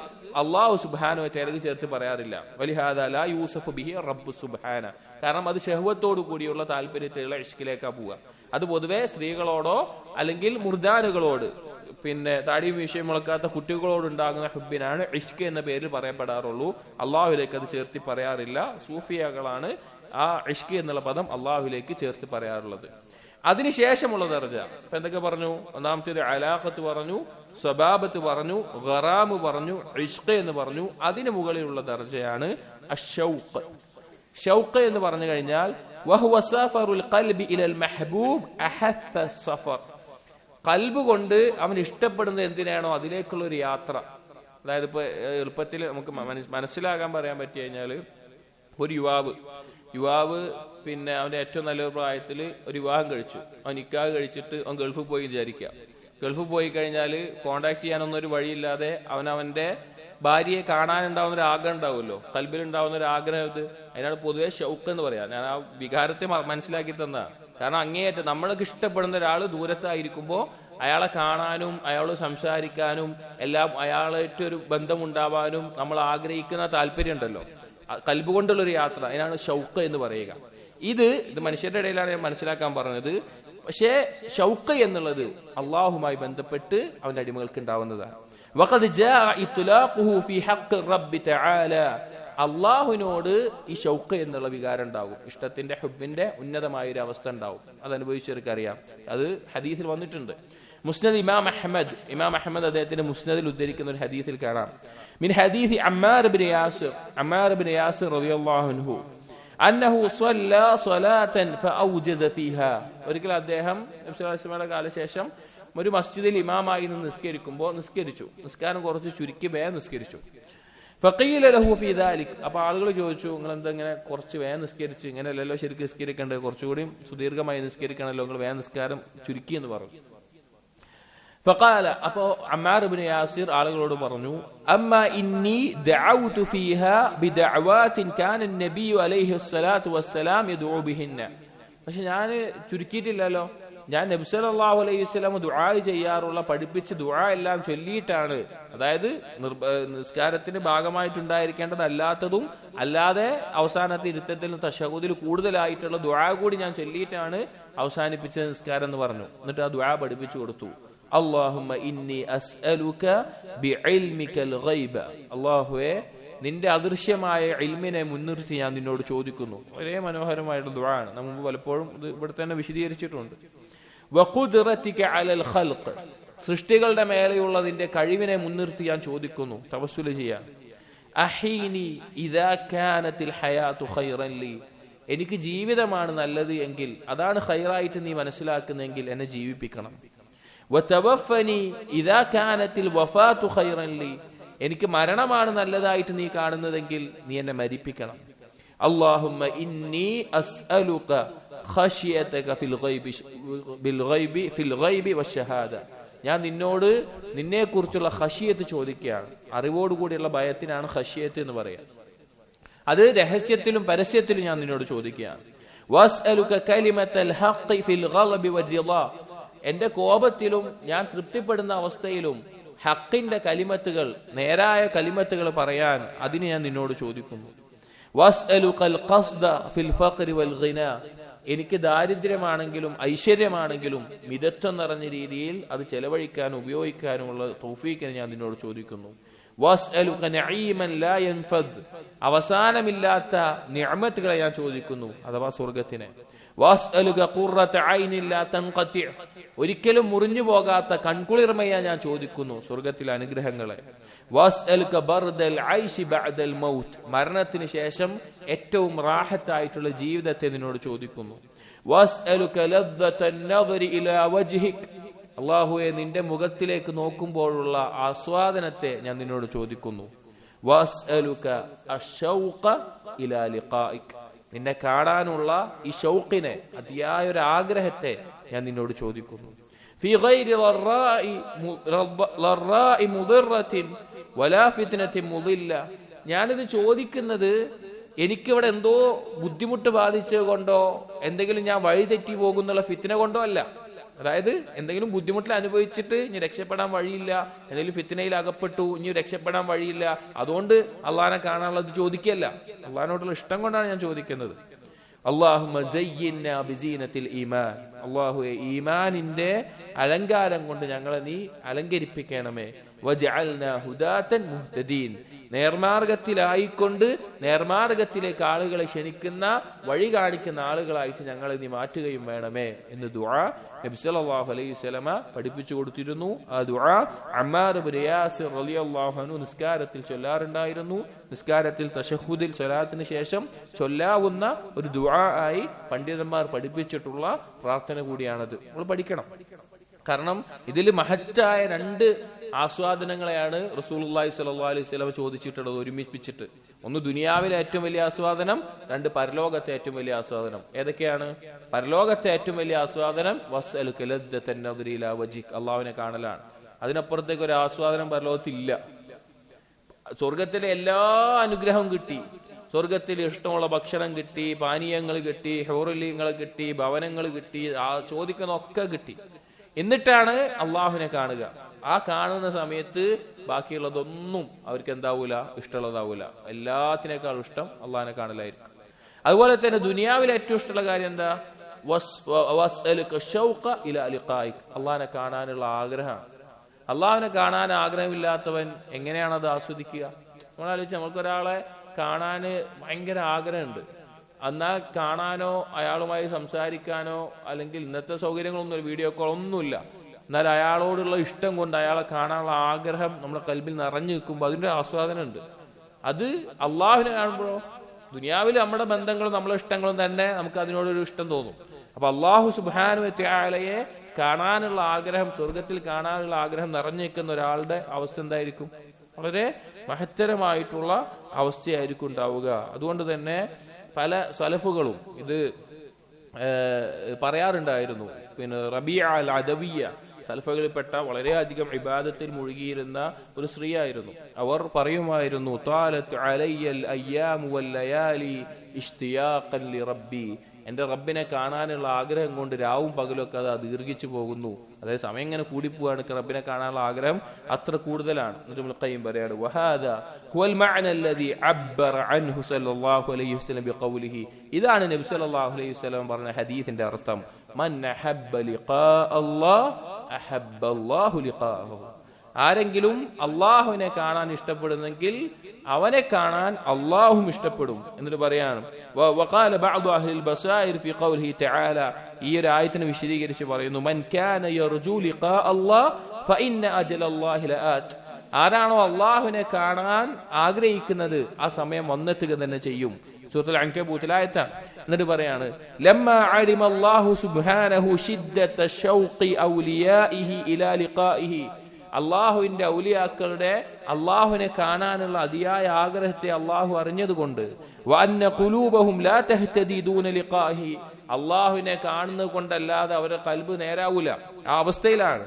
അള്ളാഹു സുബ്ഹാനഹു വ തആലക്ക് ചേർത്ത് പറയാറില്ല. വലിഹാദാ ലാ യൂസഫു ബിഹി റബ്ബു സുബ്ഹാന. കാരണം അത് ശഹ്വത്തോടു കൂടിയുള്ള താല്പര്യത്തിലുള്ള ഇഷ്കിലേക്കാ പോവുക. അത് പൊതുവെ സ്ത്രീകളോടോ അല്ലെങ്കിൽ മുർദാനുകളോട്, പിന്നെ താടിയും വിഷയം മുളക്കാത്ത കുട്ടികളോട് ഉണ്ടാകുന്ന ഹുബിനാണ് ഇഷ്ക് എന്ന പേരിൽ പറയപ്പെടാറുള്ളൂ. അള്ളാഹുലേക്ക് അത് ചേർത്തി പറയാറില്ല. സൂഫിയകളാണ് ആ ഇഷ്ക് എന്നുള്ള പദം അള്ളാഹുലേക്ക് ചേർത്ത് പറയാറുള്ളത്. അതിനുശേഷമുള്ള ദർജ ഇപ്പൊ എന്തൊക്കെ പറഞ്ഞു? ഒന്നാമത്തേത് അലാഖത്ത് പറഞ്ഞു, സ്വബാബത്ത് പറഞ്ഞു, ഖറാമ് പറഞ്ഞു, ഇഷ്ക് എന്ന് പറഞ്ഞു. അതിന് മുകളിലുള്ള ദർജയാണ് അശ്ശൗഖ്. ഷൗഖ് എന്ന് പറഞ്ഞു കഴിഞ്ഞാൽ വഹുവ സഫറുൽ ഖൽബി ഇലൽ മഹ്ബൂബ് അഹത്ത സഫർ. കൽബ് കൊണ്ട് അവൻ ഇഷ്ടപ്പെടുന്നത് എന്തിനാണോ അതിലേക്കുള്ള ഒരു യാത്ര. അതായത് ഇപ്പൊ എളുപ്പത്തിൽ നമുക്ക് മനസ്സിലാകാൻ പറയാൻ പറ്റി കഴിഞ്ഞാല്, ഒരു യുവാവ് പിന്നെ അവന്റെ ഏറ്റവും നല്ലൊരു പ്രായത്തിൽ ഒരു വിവാഹം കഴിച്ചു. അവൻ നിക്കാഹ് കഴിച്ചിട്ട് അവൻ ഗൾഫിൽ പോയി വിചാരിക്കുക. ഗൾഫിൽ പോയി കഴിഞ്ഞാൽ കോണ്ടാക്ട് ചെയ്യാനൊന്നും ഒരു വഴിയില്ലാതെ അവന്റെ ഭാര്യയെ കാണാനുണ്ടാവുന്ന ഒരു ആഗ്രഹം ഉണ്ടാവുമല്ലോ, കൽബിലുണ്ടാവുന്ന ഒരു ആഗ്രഹം. ഇത് അതിനാണ് പൊതുവെ ഷൗക്ക് എന്ന് പറയാം. ഞാൻ ആ വികാരത്തെ മനസ്സിലാക്കി തന്നതാണ്. കാരണം അങ്ങേയറ്റം നമ്മൾക്ക് ഇഷ്ടപ്പെടുന്ന ഒരാൾ ദൂരത്തായിരിക്കുമ്പോൾ അയാളെ കാണാനും അയാളോട് സംസാരിക്കാനും എല്ലാം അയാളായിട്ടൊരു ബന്ധമുണ്ടാവാനും നമ്മൾ ആഗ്രഹിക്കുന്ന താല്പര്യം ഉണ്ടല്ലോ, കൽബ് കൊണ്ടുള്ളൊരു യാത്ര, അതിനാണ് ഷൗക്ക് എന്ന് പറയുക. ഇത് മനുഷ്യരുടെ ഇടയിലാണ് ഞാൻ മനസ്സിലാക്കാൻ പറഞ്ഞത്. പക്ഷേ ഷൗക്ക് എന്നുള്ളത് അള്ളാഹുമായി ബന്ധപ്പെട്ട് അവന്റെ അടിമകൾക്ക് ഉണ്ടാവുന്നതാണ്. അള്ളാഹുവിനോട് ഈ ഷൗക്ക് എന്നുള്ള വികാരം ഉണ്ടാകും. ഇഷ്ടത്തിന്റെ ഹുബിന്റെ ഉന്നതമായ ഒരു അവസ്ഥ ഉണ്ടാവും. അത് അനുഭവിച്ചവർക്കറിയാം. അത് ഹദീസിൽ വന്നിട്ടുണ്ട്. മുസ്നദ് ഇമാം അഹമ്മദ് അദ്ദേഹത്തിന്റെ മുസ്നദിൽ ഉദ്ധരിക്കുന്ന ഒരു ഹദീസിൽ കാണാം. മിൻ ഹദീസ് അമ്മാർ ഇബ്നു യാസിർ റളിയല്ലാഹു അൻഹു അന്നഹു സ്വല്ലാ സ്വലാതൻ ഫഔജസ ഫീഹാ. ഒരിക്കൽ അദ്ദേഹം നബി സല്ലല്ലാഹു അലൈഹി വസല്ലമയുടെ കാലശേഷം ഒരു മസ്ജിദിൽ ഇമാമായി നിന്ന് നിസ്കരിച്ചു. നിസ്കാരം കുറച്ച് ചുരുക്കി വേഗം നിസ്കരിച്ചു. ഫഖീല ലഹു ഫീ ദാലിക്. അപ്പൊ ആളുകൾ ചോദിച്ചു, നിങ്ങൾ എന്താ ഇങ്ങനെ കുറച്ച് വേഗം നിസ്കരിച്ചു? ഇങ്ങനെയല്ലല്ലോ ശരിക്കും നിസ്കരിക്കേണ്ടത്, കുറച്ചുകൂടി സുദീർഘമായി നിസ്കരിക്കണമല്ലോ, നിങ്ങൾ വേഗം നിസ്കാരം ചുരുക്കി എന്ന് പറഞ്ഞു. ഫഖാല, അപ്പോ അമ്മാർ ഇബ്നു യാസിർ ആളുകളോട് പറഞ്ഞു, അമ്മാ ഇന്നി ദഅഉതു ഫീഹാ ബിദഅവാതിൻ കാന നബി അലൈഹി സ്വലാത്തു വസ്സലാം യദഉ ബിഹിന്ന. പക്ഷെ ഞാൻ ചുരുക്കിയിട്ടില്ലല്ലോ. ഞാൻ നബി സല്ലല്ലാഹു അലൈഹി വസല്ലം ദുആ ചെയ്യാറുള്ള പഠിപ്പിച്ച ദുആ എല്ലാം ചൊല്ലിയിട്ടാണ്. അതായത് നിസ്കാരത്തിന്റെ ഭാഗമായിട്ടുണ്ടായിരിക്കേണ്ടതല്ലാത്തതും അല്ലാതെ അവസാനത്തെ ഇരുത്തത്തിൽ തശഹുദിൽ കൂടുതലായിട്ടുള്ള ദുആ കൂടി ഞാൻ ചൊല്ലിയിട്ടാണ് അവസാനിപ്പിച്ച നിസ്കാരം എന്ന് പറഞ്ഞു. എന്നിട്ട് ആ ദുആ പഠിപ്പിച്ചു കൊടുത്തു. അല്ലാഹുമ്മ ഇന്നി അസ്അലുക ബിഇൽമികൽ ഗൈബ. അല്ലാഹുവേ, നിന്റെ അദൃശ്യമായ ഇൽമിനെ മുൻനിർത്തി ഞാൻ നിന്നോട് ചോദിക്കുന്നു. വളരെ മനോഹരമായിട്ടുള്ള ദുആ ആണ്. നമ്മൾ പലപ്പോഴും ഇത് ഇവിടെ തന്നെ വിശദീകരിച്ചിട്ടുണ്ട്. വഖുദ്റതിക അലൽ ഖൽഖ്. സൃഷ്ടികളുടെ മേലെയുള്ളതിന്റെ കഴിവിനെ മുൻനിർത്തി ഞാൻ ചോദിക്കുന്നു, തവസ്സുൽ ചെയ്യാൻ. അഹീനി ഇദാ കാനത്തിൽ ഹയാതു ഖൈറൻ ലി. എനിക്ക് ജീവിതമാണ് നല്ലത് എങ്കിൽ, അതാണ് ഖൈറായിട്ട് നീ മനസ്സിലാക്കുന്നെങ്കിൽ എന്നെ ജീവിപ്പിക്കണം. വതവഫനി ഇദാ കാനത്തിൽ വഫാതു ഖൈറൻ ലി. എനിക്ക് മരണമാണ് നല്ലതായിട്ട് നീ കാണുന്നതെങ്കിൽ നീ എന്നെ മരിപ്പിക്കണം. അല്ലാഹുമ്മ ഇന്നി അസ്അലുക ഖശിയതക ഫിൽ ഗൈബി വശഹാദ. ഞാൻ നിന്നോട് നിന്നെ കുറിച്ചുള്ള ഖശിയത്ത് ചോദിക്കുകയാണ്. അറിവോടുകൂടിയുള്ള ഭയത്തിനാണ് ഖശിയത്ത് എന്ന് പറയുക. അത് രഹസ്യത്തിലും പരസ്യത്തിലും ഞാൻ നിന്നോട് ചോദിക്കുകയാണ്. വസ്അലുക കലിമത്തൽ ഹഖ് ഫിൽ ഗളബി വർരിളാ, എന്റെ കോപത്തിലും ഞാൻ തൃപ്തിപ്പെടുന്ന അവസ്ഥയിലും ഹഖിന്റെ കലിമത്തുകൾ, നേരായ കലിമത്തുകൾ പറയാൻ അതിന് ഞാൻ നിന്നോട് ചോദിക്കുന്നു. വസ്അലുകൽ ഖസ്ദ ഫിൽ ഫഖ്രി വൽ ഗിനാ, എനിക്ക് ദാരിദ്ര്യമാണെങ്കിലും ഐശ്വര്യമാണെങ്കിലും മിതത്വം നിറഞ്ഞ രീതിയിൽ അത് ചെലവഴിക്കാനും ഉപയോഗിക്കാനുമുള്ള തൗഫീഖിനെ ഞാൻ നിന്നോട് ചോദിക്കുന്നു. വസ്അലുക നഈമൻ ലാ യൻഫദ്, അവസാനമില്ലാത്ത നിഅമത്തുകളെ ഞാൻ ചോദിക്കുന്നു, അഥവാ സ്വർഗ്ഗത്തിനെ. വസ്അലുക ഖുർറത ഐനിൻ ലാ തൻഖതി, ഒരിക്കലും മുറിഞ്ഞു പോകാത്ത കൺകുളിർമയെ ഞാൻ ചോദിക്കുന്നു, സ്വർഗ്ഗത്തിലെ അനുഗ്രഹങ്ങളെ. വസ്അലുക ബർദൽ ഐശി ബഅദൽ മൗത്ത്, മരണത്തിന് ശേഷം ഏറ്റവും റാഹത്തായിട്ടുള്ള ജീവിതത്തെ നിന്നോട് ചോദിക്കുന്നു. വസ്അലുക ലദ്ദതൻ നദരി ഇലാ വജ്ഹിക്, അല്ലാഹുവേ നിന്റെ മുഖത്തിലേക്ക് നോക്കുമ്പോഴുള്ള ആസ്വാദനത്തെ ഞാൻ നിന്നോട് ചോദിക്കുന്നു. വസ്അലുക അശ്ശൗഖ ഇലാ ലിഖാഇക്, നിന്നെ കാണാനുള്ള ഈ ഷൗഖിനെ, അതിയായ ഒരു ആഗ്രഹത്തെ ഞാൻ നിന്നോട് ചോദിക്കുന്നു. ഫീ ഗൈരി ളറാഇ മുദിറത്തിൻ വലാ ഫിത്നത്തിൻ മുദില്ല, ഞാനിത് ചോദിക്കുന്നത് എനിക്കിവിടെ എന്തോ ബുദ്ധിമുട്ട് ബാധിച്ചത് കൊണ്ടോ എന്തെങ്കിലും ഞാൻ വഴിതെറ്റി പോകുന്നുള്ള ഫിത്ന കൊണ്ടോ അല്ല. അതായത് എന്തെങ്കിലും ബുദ്ധിമുട്ടിൽ അനുഭവിച്ചിട്ട് ഇനി രക്ഷപ്പെടാൻ വഴിയില്ല, എന്തെങ്കിലും ഫിത്നയിൽ അകപ്പെട്ടു, ഇനി രക്ഷപ്പെടാൻ വഴിയില്ല, അതുകൊണ്ട് അള്ളാഹിനെ കാണാനുള്ളത് ചോദിക്കല്ല. അള്ളാഹിനോടുള്ള ഇഷ്ടം കൊണ്ടാണ് ഞാൻ ചോദിക്കുന്നത്. അല്ലാഹുമ്മ സയ്യിന്നാ ബിസീനത്തിൽ ഈമാൻ, അല്ലാഹുവേ ഈമാനിന്റെ അലങ്കാരം കൊണ്ട് ഞങ്ങളെ നീ അലങ്കരിപ്പിക്കണമേ. വജഅൽനാ ഹുദാതൻ മുഹ്തദീൻ, നേർമാർഗത്തിലായിക്കൊണ്ട് നേർമാർഗത്തിലേക്ക് ആളുകളെ ക്ഷണിക്കുന്ന, വഴി കാണിക്കുന്ന ആളുകളായിട്ട് ഞങ്ങളെ നീ മാറ്റുകയും വേണമേ എന്ന് ദുആ നബി സല്ലല്ലാഹു അലൈഹി വസല്ലമ പഠിപ്പിച്ചു കൊടുത്തിരുന്നു. ആ ദുആ അമ്മാർ ഇബ്നു യാസിർ റളിയല്ലാഹു അൻഹു നിസ്കാരത്തിൽ ചൊല്ലാറുണ്ടായിരുന്നു. നിസ്കാരത്തിൽ തശഹുദിൽ സ്വലാത്തിന് ശേഷം ചൊല്ലാവുന്ന ഒരു ദുആ ആയി പണ്ഡിതന്മാർ പഠിപ്പിച്ചിട്ടുള്ള പ്രാർത്ഥന കൂടിയാണത്. നമ്മൾ പഠിക്കണം. കാരണം ഇതിൽ മഹത്തായ രണ്ട് ആസ്വാദനങ്ങളെയാണ് റസൂലുള്ളാഹി സ്വല്ലല്ലാഹു അലൈഹി വസല്ലം ചോദിച്ചിട്ടുള്ളത് ഒരുമിപ്പിച്ചിട്ട്. ഒന്ന് ദുനിയാവിലെ ഏറ്റവും വലിയ ആസ്വാദനം, രണ്ട് പരലോകത്തെ ഏറ്റവും വലിയ ആസ്വാദനം. ഏതൊക്കെയാണ്? പരലോകത്തെ ഏറ്റവും വലിയ ആസ്വാദനം വസ്അലുക ലദ്ദതൻ നദരി ഇലാ വജ്ഹിക്, അല്ലാഹുവിനെ കാണലാണ്. അതിനപ്പുറത്തേക്ക് ഒരു ആസ്വാദനം പരലോകത്തില്ല. സ്വർഗത്തിലെ എല്ലാ അനുഗ്രഹവും കിട്ടി, സ്വർഗത്തിൽ ഇഷ്ടമുള്ള ഭക്ഷണം കിട്ടി, പാനീയങ്ങൾ കിട്ടി, ഹൂറുലീങ്ങൾ കിട്ടി, ഭവനങ്ങൾ കിട്ടി, ചോദിക്കുന്ന ഒക്കെ കിട്ടി. എന്നിട്ടാണ് അള്ളാഹുവിനെ കാണുക. ആ കാണുന്ന സമയത്ത് ബാക്കിയുള്ളതൊന്നും അവർക്ക് എന്താവൂല, ഇഷ്ടമുള്ളതാവൂല. എല്ലാത്തിനേക്കാളും ഇഷ്ടം അള്ളാഹിനെ കാണലായിരിക്കും. അതുപോലെ തന്നെ ദുനിയാവിലെ ഏറ്റവും ഇഷ്ടമുള്ള കാര്യം എന്താ? അള്ളാഹിനെ കാണാനുള്ള ആഗ്രഹമാണ്. അള്ളാഹുവിനെ കാണാൻ ആഗ്രഹമില്ലാത്തവൻ എങ്ങനെയാണത് ആസ്വദിക്കുക? നമ്മളാലോചിച്ച്, നമുക്കൊരാളെ കാണാന് ഭയങ്കര ആഗ്രഹമുണ്ട്, എന്നാൽ കാണാനോ അയാളുമായി സംസാരിക്കാനോ അല്ലെങ്കിൽ ഇന്നത്തെ സൗകര്യങ്ങളൊന്നും, വീഡിയോ കോൾ ഒന്നുമില്ല, എന്നാൽ അയാളോടുള്ള ഇഷ്ടം കൊണ്ട് അയാളെ കാണാനുള്ള ആഗ്രഹം നമ്മുടെ കൽബിൽ നിറഞ്ഞു നിൽക്കുമ്പോൾ അതിന്റെ ആസ്വാദനം ഉണ്ട്. അത് അള്ളാഹുവിനെ കാണുമ്പോഴോ, ദുനിയാവിൽ നമ്മുടെ ബന്ധങ്ങളും നമ്മളെ ഇഷ്ടങ്ങളും തന്നെ നമുക്ക് അതിനോടൊരു ഇഷ്ടം തോന്നും. അപ്പൊ അള്ളാഹു സുബ്ഹാനഹു വ തആലയെ കാണാനുള്ള ആഗ്രഹം, സ്വർഗത്തിൽ കാണാനുള്ള ആഗ്രഹം നിറഞ്ഞു നിൽക്കുന്ന ഒരാളുടെ അവസ്ഥ എന്തായിരിക്കും? വളരെ മഹത്തരമായിട്ടുള്ള അവസ്ഥയായിരിക്കും ഉണ്ടാവുക. അതുകൊണ്ട് തന്നെ പല സലഫുകളും ഇത് പറയാറുണ്ടായിരുന്നു. പിന്നെ റബീഅ അൽ അദവിയ സലഫുകളിൽപ്പെട്ട വളരെയധികം ഇബാദത്തിൽ മുഴുകിയിരുന്ന ഒരു സ്ത്രീയായിരുന്നു. അവർ പറയുമായിരുന്നു, താലത്ത് അലയ്യൽ അയ്യാമു വൽ ലയാലി ഇഷ്തിയാഖൻ ലി റബ്ബി, എന്റെ റബ്ബിനെ കാണാനുള്ള ആഗ്രഹം കൊണ്ട് രാവും പകലൊക്കെ അത് ദീർഘിച്ചു പോകുന്നു. അതായത് സമയം ഇങ്ങനെ കൂടിപ്പോവാണ്, റബ്ബിനെ കാണാനുള്ള ആഗ്രഹം അത്ര കൂടുതലാണ്. എന്നിട്ട് ഇബ്നുൽ ഖയ്യിം പറയാണ്, വഹാദാ ഹുവൽ മഅന അല്ലദീ അബ്ബറ അൻഹു സല്ലല്ലാഹു അലൈഹി വസല്ലം ബിഖൗലിഹി, ഇതാണ് നബി സല്ലല്ലാഹു അലൈഹി വസല്ലം പറഞ്ഞ ഹദീസിന്റെ അർത്ഥം. മൻ അഹബ്ബ ലിഖാ അല്ലാഹ് അഹബ്ബ അല്ലാഹു ലിഖാഹു, ആരെങ്കിലും അള്ളാഹുവിനെ കാണാൻ ഇഷ്ടപ്പെടുന്നെങ്കിൽ അവനെ കാണാൻ അള്ളാഹും ഇഷ്ടപ്പെടും എന്നിട്ട് പറയാണ്. വഖാല ബഅദു അഹ്ലിൽ ബസായിർ ഫീ ഖൗലിഹി തആല, ഈ ഒരു ആയത്തിനെ വിശദീകരിച്ച് പറയുന്നു, മൻ കാന യർജു ലിഖാ അല്ലാഹ് ഫഇന്ന അജലല്ലാഹി ലആത്, ആരാണോ അള്ളാഹുവിനെ കാണാൻ ആഗ്രഹിക്കുന്നത് ആ സമയം വന്നെത്തുക തന്നെ ചെയ്യും. സൂറത്തുൽ അൻകബൂത്തിലായതാണ്. എന്നിട്ട് പറയാണ്, ലമ്മാ അലിമ അല്ലാഹു സുബ്ഹാനഹു ശിദ്ദത ശൗഖി ഔലിയാഇഹി ഇലാ ലിഖാഇഹി, അള്ളാഹുവിന്റെ ഔലിയാക്കളുടെ അള്ളാഹുവിനെ കാണാനുള്ള അതിയായ ആഗ്രഹത്തെ അള്ളാഹു അറിഞ്ഞതുകൊണ്ട്, വഅന്ന ഖുലൂബഹും ലാ തഹ്തദി ദൂന ലിഖാഇഹി, അള്ളാഹുവിനെ കാണുന്നത് കൊണ്ടല്ലാതെ അവരുടെ കൽബ് നേരാവൂല. ആ അവസ്ഥയിലാണ്.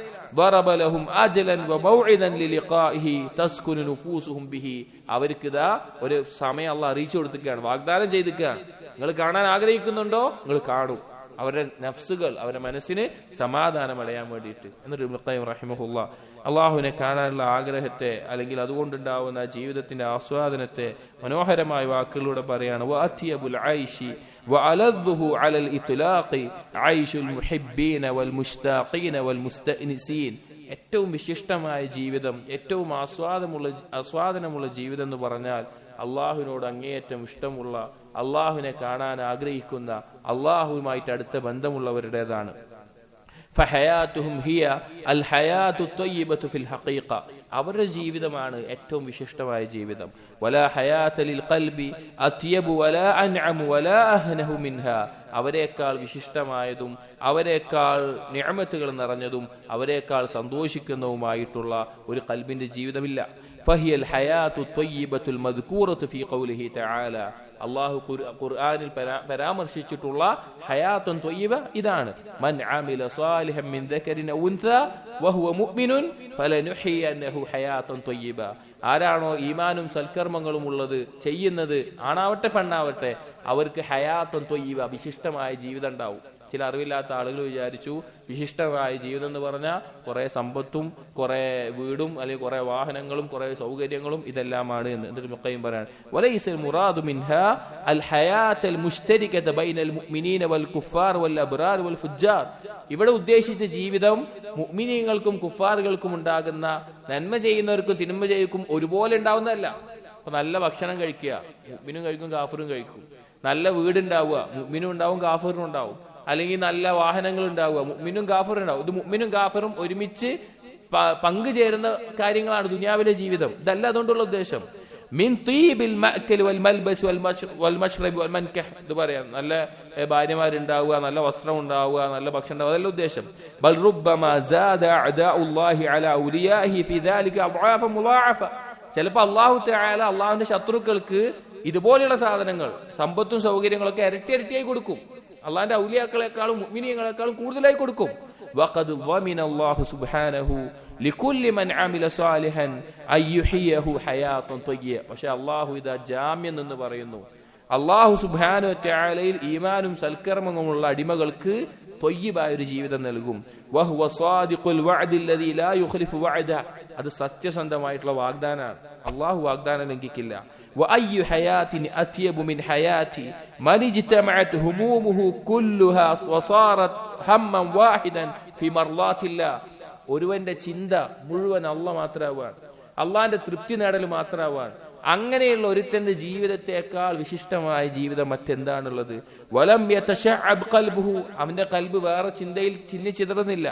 അവർക്ക് ഇതാ ഒരു സമയം അള്ളാഹ് അറിയിച്ചു കൊടുത്തിരിക്കുകയാണ്, വാഗ്ദാനം ചെയ്തിരിക്കുകയാണ്. നിങ്ങൾ കാണാൻ ആഗ്രഹിക്കുന്നുണ്ടോ, നിങ്ങൾ കാണും. അവരുടെ നഫ്സുകൾ, അവരുടെ മനസ്സിന് സമാധാനം അടയാൻ വേണ്ടിയിട്ട്. എന്നിട്ട് ഇബ്നു ഖയ്യിം റഹിമഹുല്ലാ അള്ളാഹുവിനെ കാണാനുള്ള ആഗ്രഹത്തെ അല്ലെങ്കിൽ അതുകൊണ്ടുണ്ടാവുന്ന ജീവിതത്തിന്റെ ആസ്വാദനത്തെ മനോഹരമായ വാക്കുകളിലൂടെ പറയാണ്. വഅതിയബുൽ ഐശി വഅലദ്ദുഹു അലൽ ഇത്ലാഖി ഐശുൽ മുഹിബ്ബീന വൽ മുശ്താഖീന വൽ മുസ്തഅനിസീൻ. ഏറ്റവും വിശിഷ്ടമായ ജീവിതം, ഏറ്റവും ആസ്വാദനമുള്ള ജീവിതം എന്ന് പറഞ്ഞാൽ അള്ളാഹുവിനോട് അങ്ങേയറ്റം ഇഷ്ടമുള്ള, അള്ളാഹുവിനെ കാണാൻ ആഗ്രഹിക്കുന്ന, അള്ളാഹുവുമായിട്ട് അടുത്ത ബന്ധമുള്ളവരുടേതാണ്. ഫഹയാതുഹും ഹിയ അൽ ഹയാതു ത്വയ്യിബതു ഫിൽ ഹഖീഖ. അവരുടെ ജീവിതമാണ് ഏറ്റവും വിശിഷ്ടമായ ജീവിതം. വലാ ഹയാത ലിൽ ഖൽബി അത്യബു വലാ അൻഅമു വലാ അഹ്നഹു മിൻഹാ. അവരെക്കാൾ വിശിഷ്ടമായതും അവരെക്കാൾ നിഅമത്തുകൾ നിറഞ്ഞതും അവരെക്കാൾ സന്തോഷിക്കുന്നതുമായിട്ടുള്ള ഒരു ഖൽബിന്റെ ജീവിതമില്ല. ഫഹിയൽ ഹയാതു ത്വയ്യിബത്തുൽ മദ്കൂറതു ഫീ ഖൗലിഹി തആല. അള്ളാഹു ഖുർആനിൽ പരാമർശിച്ചിട്ടുള്ള ഹയാത്തുൻ ത്വയ്യിബ ഇതാണ്. മൻ അമില സാലിഹൻ മിൻ ദക്കരിൻ ഔ ഉൻസാ വഹുവ മുഅ്മിനുൻ ഫലനുഹ്യിയന്നഹു ഹയാത്തുൻ ത്വയ്യിബ. ആരാണോ ഈമാനും സൽക്കർമ്മങ്ങളും ഉള്ളത് ചെയ്യുന്നത്, ആണാവട്ടെ പെണ്ണാവട്ടെ, അവർക്ക് ഹയാത്തുൻ ത്വയ്യിബ വിശിഷ്ടമായ ജീവിതം ഉണ്ടാവും. ചില അറിവില്ലാത്ത ആളുകൾ വിചാരിച്ചു വിശിഷ്ടമായ ജീവിതം എന്ന് പറഞ്ഞാൽ കുറെ സമ്പത്തും കുറെ വീടും അല്ലെങ്കിൽ കുറെ വാഹനങ്ങളും കുറെ സൗകര്യങ്ങളും ഇതെല്ലാമാണ് എന്ന്. എന്നിട്ട് മുഖയും പറയാണ് വലൈസൽ മുറാദു മിൻഹാ അൽ ഹയാത്തുൽ മുശ്തരികത ബൈനൽ മുഅ്മിനീന വൽ കുഫാർ വൽ അബ്റാർ വൽ ഫുജ്ജാർ. ഇവിടെ ഉദ്ദേശിച്ച ജീവിതം മുഅ്മിനീങ്ങൾക്കും കുഫാറുകൾക്കും ഉണ്ടാകുന്ന, നന്മ ചെയ്യുന്നവർക്കും തിന്മ ചെയ്യുന്നവർക്കും ഒരുപോലെ ഉണ്ടാവുന്നതല്ല. അപ്പൊ നല്ല ഭക്ഷണം കഴിക്കുക, മുഅ്മിനും കഴിക്കും കാഫിറും കഴിക്കും. നല്ല വീടുണ്ടാവുക, മുഅ്മിനും ഉണ്ടാവും കാഫിറും ഉണ്ടാവും. അല്ലെങ്കിൽ നല്ല വാഹനങ്ങൾ ഉണ്ടാവുക, മുഅ്മിനും കാഫിറും ഉണ്ടാവും. ഇത് മുഅ്മിനും കാഫിറും ഒരുമിച്ച് പങ്കുചേരുന്ന കാര്യങ്ങളാണ് ദുനിയാവിലെ ജീവിതം. ഇതല്ല അതുകൊണ്ടുള്ള ഉദ്ദേശം. മിൻ തീബിൽ മഅ്കൽ വൽ മൽബസ് വൽ മശ്റബ് വൽ മൻകഹ്. ഇത് പറയാം, നല്ല ഭാര്യമാരുണ്ടാവുക, നല്ല വസ്ത്രം ഉണ്ടാവുക, നല്ല ഭക്ഷണം ഉണ്ടാവുക, അതല്ല ഉദ്ദേശം. ബൽ റുബ്ബമാ സാദ അഅദാഉല്ലാഹി അലാ ഔലിയാഹി ഫി ദാലിക അദ്ആഫ മുളാഅഫ. ചിലപ്പോൾ അല്ലാഹു തആല അല്ലാഹുവിന്റെ ശത്രുക്കൾക്ക് ഇതുപോലെയുള്ള സാധനങ്ങൾ, സമ്പത്തും സൗകര്യങ്ങളൊക്കെ ഇരട്ടി ഇരട്ടിയായി കൊടുക്കും. അള്ളാന്റെ ഔലിയാക്കളെക്കാളും മുഅ്മിനീങ്ങളെക്കാളും കൂടുതലായി കൊടുക്കും. വഖദ് ളമിന അല്ലാഹു സുബ്ഹാനഹു ലികുല്ലി മൻ അമില സാലിഹൻ അയ്യുഹിയഹു ഹയാത്തുൻ ത്വയ്യിബ. പക്ഷേ അല്ലാഹു ഇദാ ജാമ്യം എന്ന് പറയുന്നു. അല്ലാഹു സുബ്ഹാനഹു വതആലയിൽ ഈമാനും സൽക്കർമ്മങ്ങളുമുള്ള അടിമകൾക്ക് ത്വയ്യിബായ ഒരു ജീവിതം നൽകും. വഹുവ സാദിഖുൽ വഅദി അല്ലദീ ലാ യുഖ്ലിഫു വഅദ. അത് സത്യസന്ധമായിട്ടുള്ള വാഗ്ദാനമാണ്, അല്ലാഹു വാഗ്ദാനം ലംഘിക്കില്ല. وأي حياة أطيب من حياتي من اجتمعت همومه كلها وصارت هما واحدا في مرضات الله. ഒരുവന്റെ ചിന്ത മുഴുവൻ അല്ലാഹ് മാത്രമാവാൻ, അള്ളാന്റെ തൃപ്തി നേടൽ മാത്രമാവാൻ. അങ്ങനെയുള്ള ഒരുത്തന്റെ ജീവിതത്തെക്കാൾ വിശിഷ്ടമായ ജീവിതം മറ്റെന്താണുള്ളത്? വലം യതശഅബ് ഖൽബുഹു. അവന്റെ കൽബ് വേറെ ചിന്തയിൽ ചിന്നിച്ചിതറുന്നില്ല.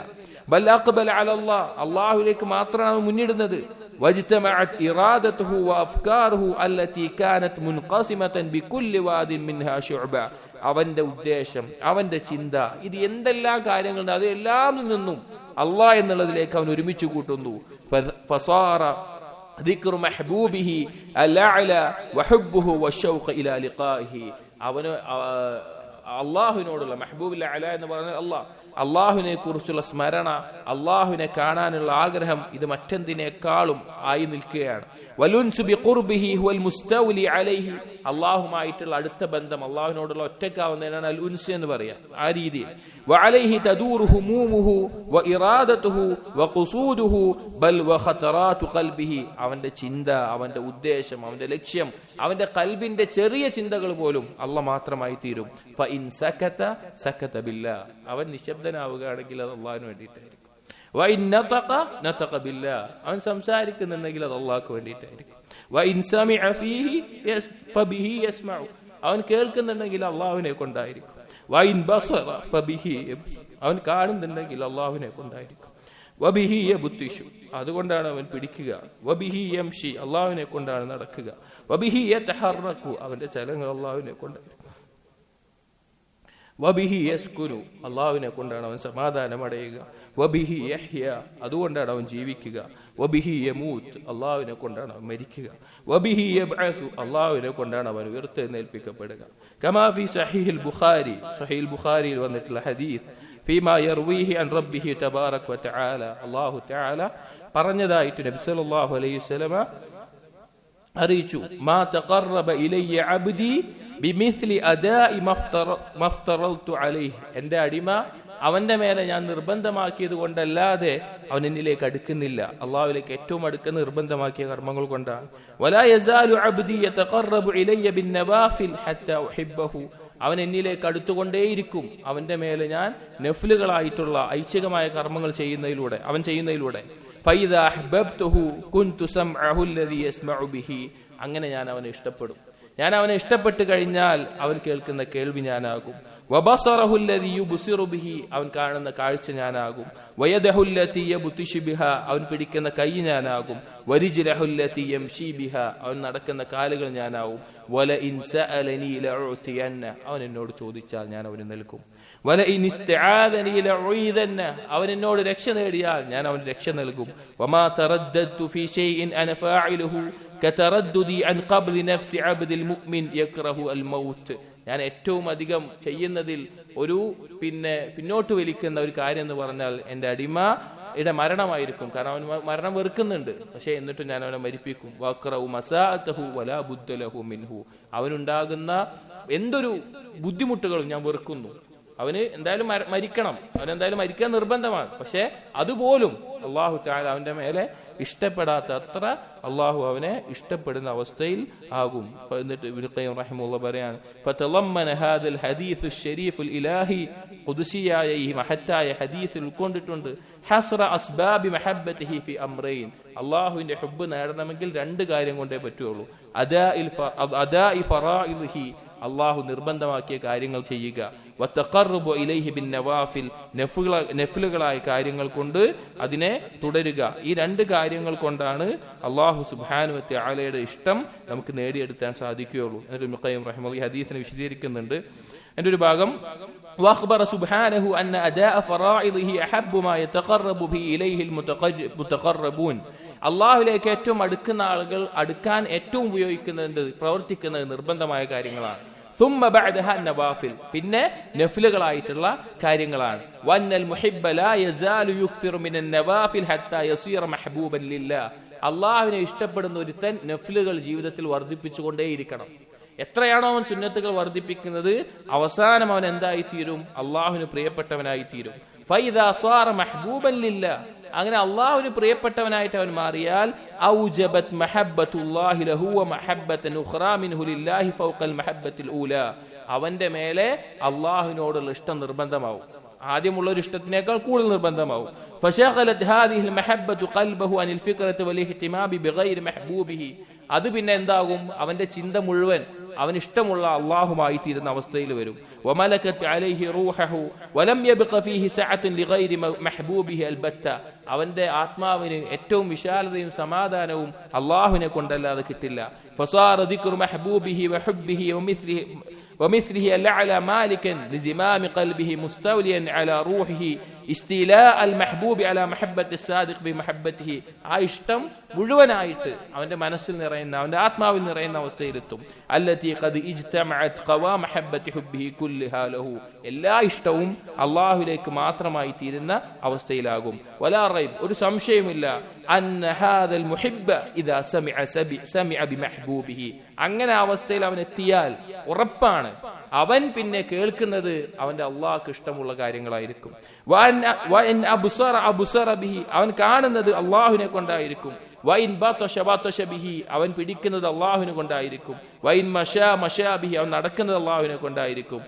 ബൽ അഖ്ബല അലല്ലാഹ്. അല്ലാഹുവിലേക്ക് മാത്രമാണ് മുന്നിടുന്നത്. വജ്തമഅത് ഇറാദതുഹു വഅഫ്കാറുഹു അല്ലതി കാനത് മുൻഖസിമതൻ ബികുല്ലി വാദിൻ മിൻഹാ ശുഅബ. അവന്റെ ഉദ്ദേശം, അവന്റെ ചിന്ത, ഇത് എന്തെല്ലാം കാര്യങ്ങളുണ്ട് അത് എല്ലാം നിന്നും അല്ലാഹ് എന്നുള്ളതിലേക്ക് അവൻ ഒരുമിച്ച് കൂട്ടുന്നു. ഫസാറ ذكر محبوبه الأعلى وحبه والشوق إلى لقائه. അവന് അള്ളാഹുവിനോടുള്ള മെഹബൂബിൽ അഅല എന്ന് പറഞ്ഞാൽ അള്ളാഹുവിനെ കുറിച്ചുള്ള സ്മരണ, അള്ളാഹുവിനെ കാണാനുള്ള ആഗ്രഹം, ഇത് മറ്റെന്തിനേക്കാളും ആയി നിൽക്കുകയാണ്. വലുൻസു ബിഖുർബിഹി ഹുവൽ മുസ്തൗലി അലൈഹി. അള്ളാഹുമായിട്ടുള്ള അടുത്ത ബന്ധം, അള്ളാഹുവിനോടുള്ള ഒറ്റക്കാവുന്നതിനാണ് അൽ ഉൻസ് എന്ന് പറയാം. ആ രീതിയിൽ വഅലൈഹി തദൂറു ഹുമൂമുഹു വഇറാദതുഹു വഖുസൂദുഹു ബൽ വഖതറാതു ഖൽബിഹി. അവന്റെ ചിന്ത, അവന്റെ ഉദ്ദേശം, അവന്റെ ലക്ഷ്യം, അവന്റെ ഖൽബിന്റെ ചെറിയ ചിന്തകൾ പോലും അള്ളാഹ് മാത്രമായി തീരും. ഫഇൻ സകത സകത ബില്ലാഹ്. അവൻ നിശബ്ദനാവുകയാണെങ്കിൽ അത് അള്ളാഹിന് വേണ്ടിയിട്ടായിരിക്കും. വഇൻ നതഖ നതഖ ബില്ലാഹ്. അവൻ സംസാരിക്കുന്നുണ്ടെങ്കിൽ അത് അള്ളാഹ്ക്ക് വേണ്ടിയിട്ടായിരിക്കും. വഇൻ സമിഅ ഫീഹി ഫബിഹി യസ്മഉ. അവൻ കേൾക്കുന്നുണ്ടെങ്കിൽ അള്ളാഹുവിനെ കൊണ്ടായിരിക്കും. വഇൻ ബസറ ഫബിഹി. അവൻ കാണുന്നുണ്ടെങ്കിൽ അള്ളാഹുവിനെ കൊണ്ടായിരിക്കും. വബിഹി യബ്തിഷു. അതുകൊണ്ടാണ് അവൻ പിടിക്കുക. വബിഹി യംഷി. അള്ളാഹുവിനെ കൊണ്ടാണ് നടക്കുക. വബിഹി യതഹറകു. അവന്റെ ചലനങ്ങൾ അള്ളാഹുവിനെ കൊണ്ടായിരിക്കും. വബിഹി യസ്കുനു, അള്ളാഹുവിനെ കൊണ്ടാണ് അവൻ സമാധാനം അടയുക. വബിഹി യഹ്യ, അതുകൊണ്ടാണ് അവൻ ജീവിക്കുക. വബിഹി യമൂത്ത്, അള്ളാഹുവിനെ കൊണ്ടാണ് അവൻ മരിക്കുക. വബിഹി യബ്അസു, അള്ളാഹുവിനെ കൊണ്ടാണ് അവൻ ഉയർത്തെഴുന്നേൽപ്പിക്കപ്പെടുക. കമാ ഫി സഹീഹുൽ ബുഖാരി, സഹീഹുൽ ബുഖാരിയിൽ വന്നിട്ടുള്ള ഹദീസ്, ഫീമാ യർവീഹി അൻ റബ്ബിഹി തബാറക വതആല, അല്ലാഹു തആല പറഞ്ഞതായിട്ട് നബി സല്ലല്ലാഹു അലൈഹി വസല്ലമ അറിയിച്ചു. മാ തഖറബ ഇലയ്യ അബ്ദി ബിമിസ്ലി അദാഇ മഫ്തറൽതു അലൈഹി, എന്റെ അടിമ അവന്റെ മേലെ ഞാൻ നിർബന്ധമാക്കിയത് കൊണ്ടല്ലാതെ അവൻ എന്നിലേക്ക് അടുക്കുന്നില്ല. അള്ളാഹുവിലേക്ക് ഏറ്റവും അടുക്കുന്ന നിർബന്ധമാക്കിയ കർമ്മങ്ങൾ കൊണ്ടാണ്. വലാ യസാലു അബ്ദി യതഖറബു ഇലയ്യ ബിന്നവാഫിൽ ഹത്താ ഉഹിബ്ബഹു, അവൻ എന്നിലേക്ക് അടുത്തുകൊണ്ടേയിരിക്കും അവന്റെ മേലെ ഞാൻ നഫ്ലുകളായിട്ടുള്ള ഐച്ഛികമായ കർമ്മങ്ങൾ ചെയ്യുന്നതിലൂടെ. ഫൈദാ അഹ്ബബ്തുഹു കുൻതു സംഅഹു അല്ലദീ യസ്മഉ ബിഹി, അങ്ങനെ ഞാൻ അവനെ ഇഷ്ടപ്പെടും. ഞാൻ അവനെ ഇഷ്ടപ്പെട്ടു കഴിഞ്ഞാൽ അവൻ കേൾക്കുന്ന കേൾവി ഞാനാകും. വബസറഹു അല്ലദീ യുബ്സിറു ബിഹി, അവൻ കാണുന്ന കാഴ്ച ഞാനാകും. വയദഹു അല്ലതീ യബ്തിശു ബിഹാ, അവൻ പിടിക്കുന്ന കൈ ഞാനാകും. വരിജ്ലഹു അല്ലതീ യംശി ബിഹാ, അവൻ നടക്കുന്ന കാലുകൾ ഞാനാകും. വല ഇൻ സഅലനി ലഉതിയന്ന, അവൻ എന്നോട് ചോദിച്ചാൽ ഞാൻ അവന് നൽകും. വല ഇൻ ഇസ്തആദനി ലഉഈദന്ന, അവൻ എന്നോട് രക്ഷ നേടിയാൽ ഞാൻ അവന് രക്ഷ നൽകും. വമാ തറദ്ദതു ഫീ ഷൈഇൻ അന ഫാഇലുഹു കതറദ്ദുദി അൻ ഖബ്ലി നഫ്സി അബ്ദിൽ മുഅ്മിൻ യക്റഹു അൽ മൗത്ത്, ഞാൻ ഏറ്റവും അധികം ചെയ്യുന്നതിൽ പിന്നോട്ട് വലിക്കുന്ന ഒരു കാര്യം എന്ന് പറഞ്ഞാൽ എന്റെ അടിമയുടെ മരണമായിരിക്കും. കാരണം അവൻ മരണം വെറുക്കുന്നുണ്ട്, പക്ഷെ എന്നിട്ടും ഞാൻ അവനെ മരിപ്പിക്കും. വഖറഉ മസാഅതഹു വലാ ബുദ്ദ ലഹു മിൻഹു, അവനുണ്ടാകുന്ന എന്തൊരു ബുദ്ധിമുട്ടുകളും ഞാൻ വെറുക്കുന്നു. അവന് എന്തായാലും മരിക്കണം, അവനെന്തായാലും മരിക്കാൻ നിർബന്ധമാണ്. പക്ഷെ അതുപോലും അള്ളാഹു തആല അവന്റെ മേലെ ഇഷ്ടപ്പെടാത്ത അത്ര അള്ളാഹു അവനെ ഇഷ്ടപ്പെടുന്ന അവസ്ഥയിൽ ആകും. എന്നിട്ട് ഇബ്നു ഖയ്യിം റഹിമഹുല്ലാഹ് പറയാണ്, ഫതളമ്മന ഹാദൽ ഹദീസ് ശരീഫുൽ ഇലാഹി, ഖുദ്സിയായ ഈ മഹത്തായ ഹദീസിൽ ഉൾക്കൊണ്ടിട്ടുണ്ട് ഹസ്റ അസ്ബാബി മഹബ്ബതിഹി ഫി അംറൈൻ, അള്ളാഹുവിന്റെ ഹുബ്ബ് നേടണമെങ്കിൽ രണ്ട് കാര്യം കൊണ്ടേ പറ്റുള്ളൂ. അദാഇ ഫറാഇദിഹി, അള്ളാഹു നിർബന്ധമാക്കിയ കാര്യങ്ങൾ ചെയ്യുക. വതഖറബു ഇലൈഹി ബിൻ നവാഫിൽ, നഫ്ലുകളായ കാര്യങ്ങൾ കൊണ്ട് അതിനെ തുടരുക. ഈ രണ്ട് കാര്യങ്ങൾ കൊണ്ടാണ് അള്ളാഹു സുബ്ഹാനഹു വ തആലയുടെ ഇഷ്ടം നമുക്ക് നേടിയെടുക്കാൻ സാധിക്കുകയുള്ളൂ. എന്നിട്ട് ഇബ്നു ഖയ്യിം റഹിമഹുല്ലാഹ് ഈ ഹദീസിനെ വിശദീകരിക്കുന്നുണ്ട്. എൻ്റെ ഒരു ഭാഗം, വഅഖ്ബറ സുബ്ഹാനഹു അന്ന അദാഅ ഫറാഇദിഹി അഹബ്ബു മാ യതഖറബു ബി ഇലൈഹി മുതഖറബൂൻ, അള്ളാഹുവിലേക്ക് ഏറ്റവും അടുക്കുന്ന ആളുകൾ അടുക്കാൻ ഏറ്റവും ഉപയോഗിക്കുന്നത് പ്രവർത്തിക്കുന്നത് നിർബന്ധമായ കാര്യങ്ങളാണ്. ثم بعدها النوافل, പിന്നെ നഫ്ലുകളായിട്ടുള്ള കാര്യങ്ങളാണ്. വന്നൽ മുഹിബ്ബ ലാ യസാലു യുക്സിറു മിനൻ നവാഫിൽ ഹത്താ യസീറ മഹ്ബൂബൻ ലില്ലാഹ്, അള്ളാഹുവിനെ ഇഷ്ടപ്പെടുന്ന ഒരുത്തൻ നഫ്ലുകൾ ജീവിതത്തിൽ വർദ്ധിപ്പിച്ചുകൊണ്ടേയിരിക്കണം. എത്രയാണോ അവൻ സുന്നത്തുകൾ വർദ്ധിപ്പിക്കുന്നത്, അവസാനം അവൻ എന്തായിത്തീരും? അള്ളാഹുവിന് പ്രിയപ്പെട്ടവനായിത്തീരും. ഫൈദാ സാറ മഹ്ബൂബൻ ലില്ലാഹ്, അങ്ങനെ അള്ളാഹുവിന് പ്രിയപ്പെട്ടവനായിട്ട് അവൻ മാറിയാൽ ഔജബത് മഹബ്ബത്തുല്ലാഹി ലഹു വ മഹബ്ബതൻ ഉഖ്റാ മിൻഹു ലില്ലാഹി ഫൗഖൽ മഹബ്ബത്തിൽ ഊലാ, അവന്റെ മേലെ അള്ളാഹുവിനോടുള്ള ഇഷ്ടം നിർബന്ധമാവും, ആദ്യമുള്ള ഒരു ഇഷ്ടത്തിനേക്കാൾ കൂടുതൽ നിർബന്ധമാവും. ഫശഗലത് ഹാദിഹിൽ മഹബ്ബതു ഖൽബഹു അനിൽ ഫിക്റതി വൽ ഇഹ്തിമാബി ബിഗൈരി മഹ്ബൂബിഹി, അത് പിന്നെ എന്താകും? അവന്റെ ചിന്ത മുഴുവൻ അവൻ ഇഷ്ടമുള്ള അള്ളാഹുമായി തീരുന്ന അവസ്ഥയിൽ വരും. വമലകത് അലൈഹി റൂഹഹു വലം യബ്ഖ ഫീഹി സഅത്തുൻ ലിഗൈരി മഹ്ബൂബിഹി അൽബത്ത, അവന്റെ ആത്മാവിന് ഏറ്റവും വിശാലതയും സമാധാനവും അള്ളാഹുവിനെ കൊണ്ടല്ലാതെ കിട്ടില്ല. ഫസാറ ദിക്റു മഹ്ബൂബിഹി വഹുബ്ബിഹി ومثله الأعلى مالكا لزمام قلبه مستوليا على روحه استيلاء المحبوب على محبة الصادق بمحبته, ആ ഇഷ്ടം മുഴുവനായിട്ട് അവന്റെ മനസ്സിൽ നിറയുന്ന അവന്റെ ആത്മാവിൽ നിറയുന്ന അവസ്ഥയിലെത്തും. التي قد اجتمعت قوى محبة حبه كلها له, എല്ലാ ഇഷ്ടവും അള്ളാഹുവിലേക്ക് മാത്രമായി തീരുന്ന അവസ്ഥയിലാകും. ولا ريب, ഒരു സംശയമില്ല, أن هذا المحب إذا سمع بمحبوبه, അങ്ങനെ അവസ്ഥയിൽ അവൻ എത്തിയാൽ ഉറപ്പാണ് അവൻ പിന്നെ കേൾക്കുന്നത് അവന്റെ അള്ളാഹ്ക്ക് ഇഷ്ടമുള്ള കാര്യങ്ങളായിരിക്കും. അവൻ കാണുന്നത് അള്ളാഹുവിനെ കൊണ്ടായിരിക്കും. അവൻ പിടിക്കുന്നത് അള്ളാഹുവിനെ കൊണ്ടായിരിക്കും. അവൻ നടക്കുന്നത് അള്ളാഹുവിനെ കൊണ്ടായിരിക്കും.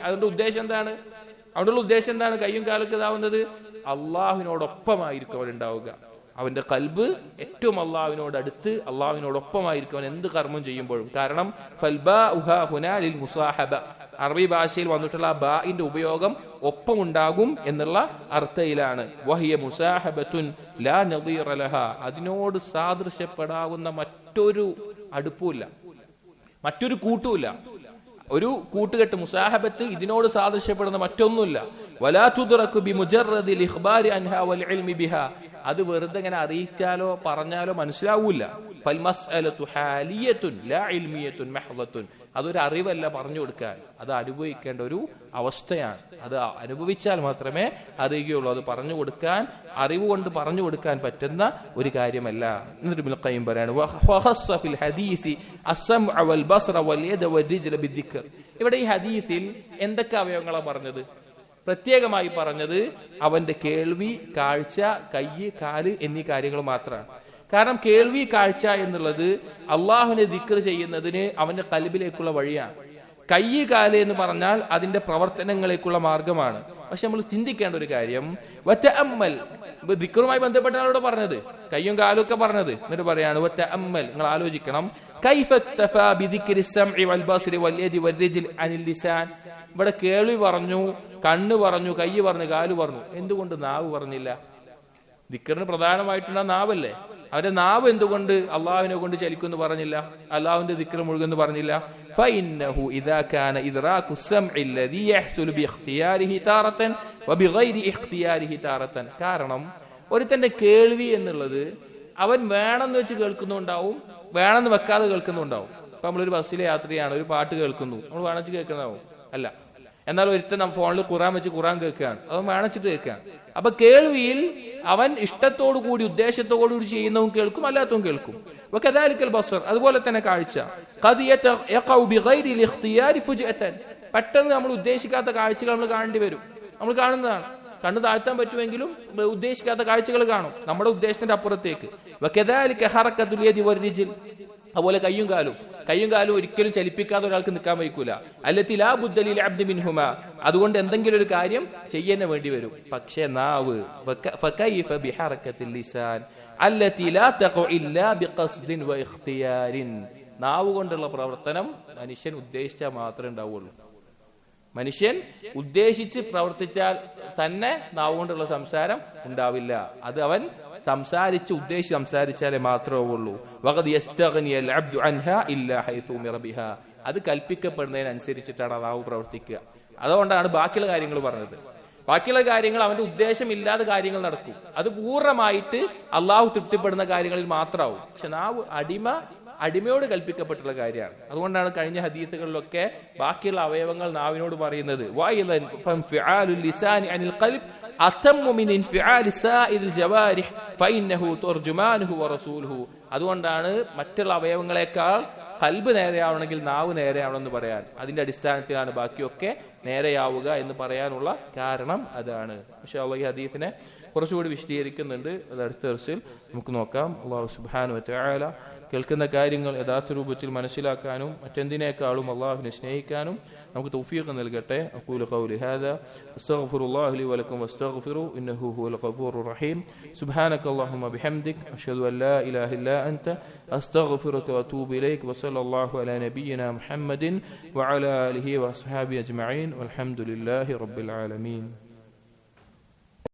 അതിന്റെ ഉദ്ദേശം എന്താണ്? അവനുള്ള ഉദ്ദേശം എന്താണ്? കയ്യും കാലൊക്കെ ഇതാവുന്നത് അള്ളാഹുവിനോടൊപ്പമായിരിക്കും അവൻ ഉണ്ടാവുക. അവന്റെ കൽബ് ഏറ്റവും അള്ളാഹുവിനോട് അടുത്ത് അള്ളാഹുവിനോടൊപ്പമായിരിക്കും അവൻ എന്ത് കർമ്മം ചെയ്യുമ്പോഴും. കാരണം അറബി ഭാഷയിൽ വന്നിട്ടുള്ള ബാഇന്റെ ഉപയോഗം ഒപ്പമുണ്ടാകും എന്നുള്ള അർത്ഥയിലാണ്. വഹിയ മുസാഹബത്തുൻ ലാ നദീറ ലഹ, അതിനോട് സാദൃശ്യപ്പെടാവുന്ന മറ്റൊരു അടുപ്പുമില്ല. മറ്റൊരു കൂട്ടുമില്ല. ഒരു കൂട്ടുകെട്ട് മുസാഹബത്ത് ഇതിനോട് സാദൃശ്യപ്പെടുന്ന മറ്റൊന്നുമില്ല. വലാ തുദ്റകു ബിമുജറദിൽ ഇഖ്ബാരി അൻഹാ വൽ ഇൽമി ബിഹാ, അത് വെറുതെ ഇങ്ങനെ അറിയിച്ചാലോ പറഞ്ഞാലോ മനസ്സിലാവൂല. ഫൽ മസ്അലതു ഹാലിയത്തുൻ ലാ ഇൽമിയത്തുൻ മഹ്ദത്തുൻ, അതൊരു അറിവല്ല പറഞ്ഞു കൊടുക്കാൻ, അത് അനുഭവിക്കേണ്ട ഒരു അവസ്ഥയാണ്. അത് അനുഭവിച്ചാൽ മാത്രമേ അറിയുകയുള്ളൂ. അത് പറഞ്ഞു കൊടുക്കാൻ, അറിവ് കൊണ്ട് പറഞ്ഞു കൊടുക്കാൻ പറ്റുന്ന ഒരു കാര്യമല്ല. എന്നിട്ട് ഇബ്നുൽ ഖയ്യിം പറയാണ് വഖസ്സ ഫിൽ ഹദീസി അസ്സംഅ വൽ ബസ്റ വൽ യദ വൽ റിജ്ല ബിദ്ദിക്ർ. ഇവിടെ ഈ ഹദീസിൽ എന്തൊക്കെ അവയവങ്ങളാണ് പറഞ്ഞത്? പ്രത്യേകമായി പറഞ്ഞത് അവന്റെ കേൾവി, കാഴ്ച, കയ്യ്, കാല് എന്നീ കാര്യങ്ങൾ മാത്രമാണ്. കാരണം കേൾവി, കാഴ്ച എന്നുള്ളത് അള്ളാഹുവിനെ ദിക്ർ ചെയ്യുന്നതിന് അവന്റെ ഖൽബിലേക്കുള്ള വഴിയാണ്. കയ്യ്, കാല് എന്ന് പറഞ്ഞാൽ അതിന്റെ പ്രവർത്തനങ്ങളിലേക്കുള്ള മാർഗമാണ്. പക്ഷെ നമ്മൾ ചിന്തിക്കേണ്ട ഒരു കാര്യം, വതഅമ്മൽ, ദിക്റുമായി ബന്ധപ്പെട്ടാണ് പറഞ്ഞത്, കയ്യും കാലും ഒക്കെ പറഞ്ഞത്. എന്നിട്ട് പറയാണ് വതഅമ്മൽ, നിങ്ങൾ ആലോചിക്കണം, കൈഫ ഇക്തഫാ ബിദിക്രി അസ്സംഇ വൽ ബസ്രി വൽ യദി വൽ റിജ്ൽ അനിൽ ലിസാൻ. ഇവിടെ കേൾവി പറഞ്ഞു, കണ്ണ് പറഞ്ഞു, കയ്യ് പറഞ്ഞു, കാല് പറഞ്ഞു, എന്തുകൊണ്ട് നാവ് പറഞ്ഞില്ല? ദിക്റിന് പ്രധാനമായിട്ടുള്ള നാവല്ലേ. അവരുടെ നാവ് എന്തുകൊണ്ട് അള്ളാഹുവിനെ കൊണ്ട് ചലിക്കുമെന്ന് പറഞ്ഞില്ല? അള്ളാഹുവിന്റെ ദിക്ർ മുഴുകുമെന്ന് പറഞ്ഞില്ല? ഫഇന്നഹു ഇദാ കാന ഇദ്റാഖു അസ്സംഇ അല്ലദീ യഹ്സുലു ബിഇഖ്തിയാരിഹി താറതൻ വബിഗൈരി ഇഖ്തിയാരിഹി താറതൻ. കാരണം ഒരുത്തന്റെ കേൾവി എന്നുള്ളത് അവൻ വേണമെന്ന് വെച്ച് കേൾക്കുന്നുണ്ടാവും, വേണമെന്ന് വെക്കാതെ കേൾക്കുന്നുണ്ടാവും. ഇപ്പൊ നമ്മളൊരു ബസ്സിലെ യാത്രയാണ്, ഒരു പാട്ട് കേൾക്കുന്നു, നമ്മൾ വേണമെന്ന് കേൾക്കുന്നതാവും അല്ല. എന്നാൽ ഒരുത്തൻ ഫോണിൽ ഖുറാൻ വെച്ച് ഖുറാൻ കേൾക്കുകയാണ്, അവൻ വേണിച്ചിട്ട് കേൾക്കുകയാണ്. അപ്പൊ കേൾവിയിൽ അവൻ ഇഷ്ടത്തോടു കൂടി, ഉദ്ദേശത്തോടു കൂടി ചെയ്യുന്നതും കേൾക്കും, അല്ലാത്തതും കേൾക്കും. വകദാലിക്കൽ ബസ്ർ, അതുപോലെ തന്നെ കാഴ്ച. ഖദ് യഖഉ ബിഗൈരി ഇഖ്തിയാരി ഫുജ്അതൻ, പെട്ടെന്ന് നമ്മൾ ഉദ്ദേശിക്കാത്ത കാഴ്ചകൾ നമ്മൾ കാണേണ്ടി വരും. നമ്മൾ കാണുന്നതാണ്, കണ്ണ് താഴ്ത്താൻ പറ്റുമെങ്കിലും ഉദ്ദേശിക്കാത്ത കാഴ്ചകൾ കാണും, നമ്മുടെ ഉദ്ദേശത്തിന്റെ അപ്പുറത്തേക്ക്. വകദാലിക ഹറകത്തുൽ യദി വൽ റിജ്ൽ, അതുപോലെ കയ്യും കാലും ഒരിക്കലും ചലിപ്പിക്കാതെ ഒരാൾക്ക് നിൽക്കാൻ വയ്ക്കൂല. അല്ലത്തി ലാ ബുദ്ദ ലിൽ അബ്ദി മിൻഹുമാ, അതുകൊണ്ട് എന്തെങ്കിലും ഒരു കാര്യം ചെയ്യാൻ വേണ്ടി വരും. പക്ഷേ നാവ്, ഫകൈഫ ബിഹറകത്തിൽ ലിസാൻ അല്ലത്തി ലാ തഖഉ ഇല്ലാ ബിഖസ്ദിൻ വഇഖ്തിയാരിൻ. നാവ് കൊണ്ടുള്ള പ്രവർത്തനം മനുഷ്യൻ ഉദ്ദേശിച്ചാൽ മാത്രമേ ഉണ്ടാവുള്ളൂ. മനുഷ്യൻ ഉദ്ദേശിച്ച് പ്രവർത്തിച്ചാൽ തന്നെ നാവ് കൊണ്ടുള്ള സംസാരം ഉണ്ടാവില്ല. അത് അവൻ സംസാരിച്ച് ഉദ്ദേശിച്ച് സംസാരിച്ചാലേ മാത്രമേ ഉള്ളൂ. അത് കൽപ്പിക്കപ്പെടുന്നതിനനുസരിച്ചിട്ടാണ് നാവ് പ്രവർത്തിക്കുക. അതുകൊണ്ടാണ് ബാക്കിയുള്ള കാര്യങ്ങൾ പറഞ്ഞത്. ബാക്കിയുള്ള കാര്യങ്ങൾ അവന്റെ ഉദ്ദേശമില്ലാത്ത കാര്യങ്ങൾ നടക്കും. അത് പൂർണ്ണമായിട്ട് അള്ളാഹു തൃപ്തിപ്പെടുന്ന കാര്യങ്ങളിൽ മാത്രമാവും. പക്ഷെ നാവ് അടിമയോട് കൽപ്പിക്കപ്പെട്ടുള്ള കാര്യമാണ്. അതുകൊണ്ടാണ് കഴിഞ്ഞ ഹദീസുകളിലൊക്കെ ബാക്കിയുള്ള അവയവങ്ങൾ നാവിനോട് പറയുന്നത് അതുകൊണ്ടാണ് മറ്റുള്ള അവയവങ്ങളെക്കാൾ ഖൽബ് നേരെയാവണമെങ്കിൽ നാവ് നേരെയാവണമെന്ന് പറയാൻ. അതിന്റെ അടിസ്ഥാനത്തിലാണ് ബാക്കിയൊക്കെ നേരെയാവുക എന്ന് പറയാനുള്ള കാരണം അതാണ്. പക്ഷെ ഈ ഹദീസിനെ കുറച്ചുകൂടി വിശദീകരിക്കുന്നുണ്ട്. അത് അടുത്ത ദർസിൽ നമുക്ക് നോക്കാം. അല്ലാഹു സുബ്ഹാനഹു വ തആല കേൾക്കുന്ന കാര്യങ്ങൾ യഥാർത്ഥ രൂപത്തിൽ മനസ്സിലാക്കാനും മറ്റെന്തിനേക്കാളും അള്ളാഹുവിനെ സ്നേഹിക്കാനും നമുക്ക് തൗഫീഖ് നൽകട്ടെ. അഖൂലു ഖൗലി ഹാദാ അസ്തഗ്ഫിറുല്ലാഹ ലി വലക്കും വസ്തഗ്ഫിറു ഇന്നഹു ഹുവൽ ഗഫൂറുർ റഹീം. സുബ്ഹാനകല്ലാഹുമ്മ ബിഹംദിക് അഷ്ഹദു അൻ ലാ ഇലാഹ ഇല്ലാ അൻത അസ്തഗ്ഫിറുക വഅതൂബു ഇലൈക് വസല്ലല്ലാഹു അലാ നബിയിനാ മുഹമ്മദിൻ വഅലാ ആലിഹി വഅസ്ഹാബിഹി അജ്മഈൻ വൽഹംദുലില്ലാഹി റബ്ബിൽ ആലമീൻ.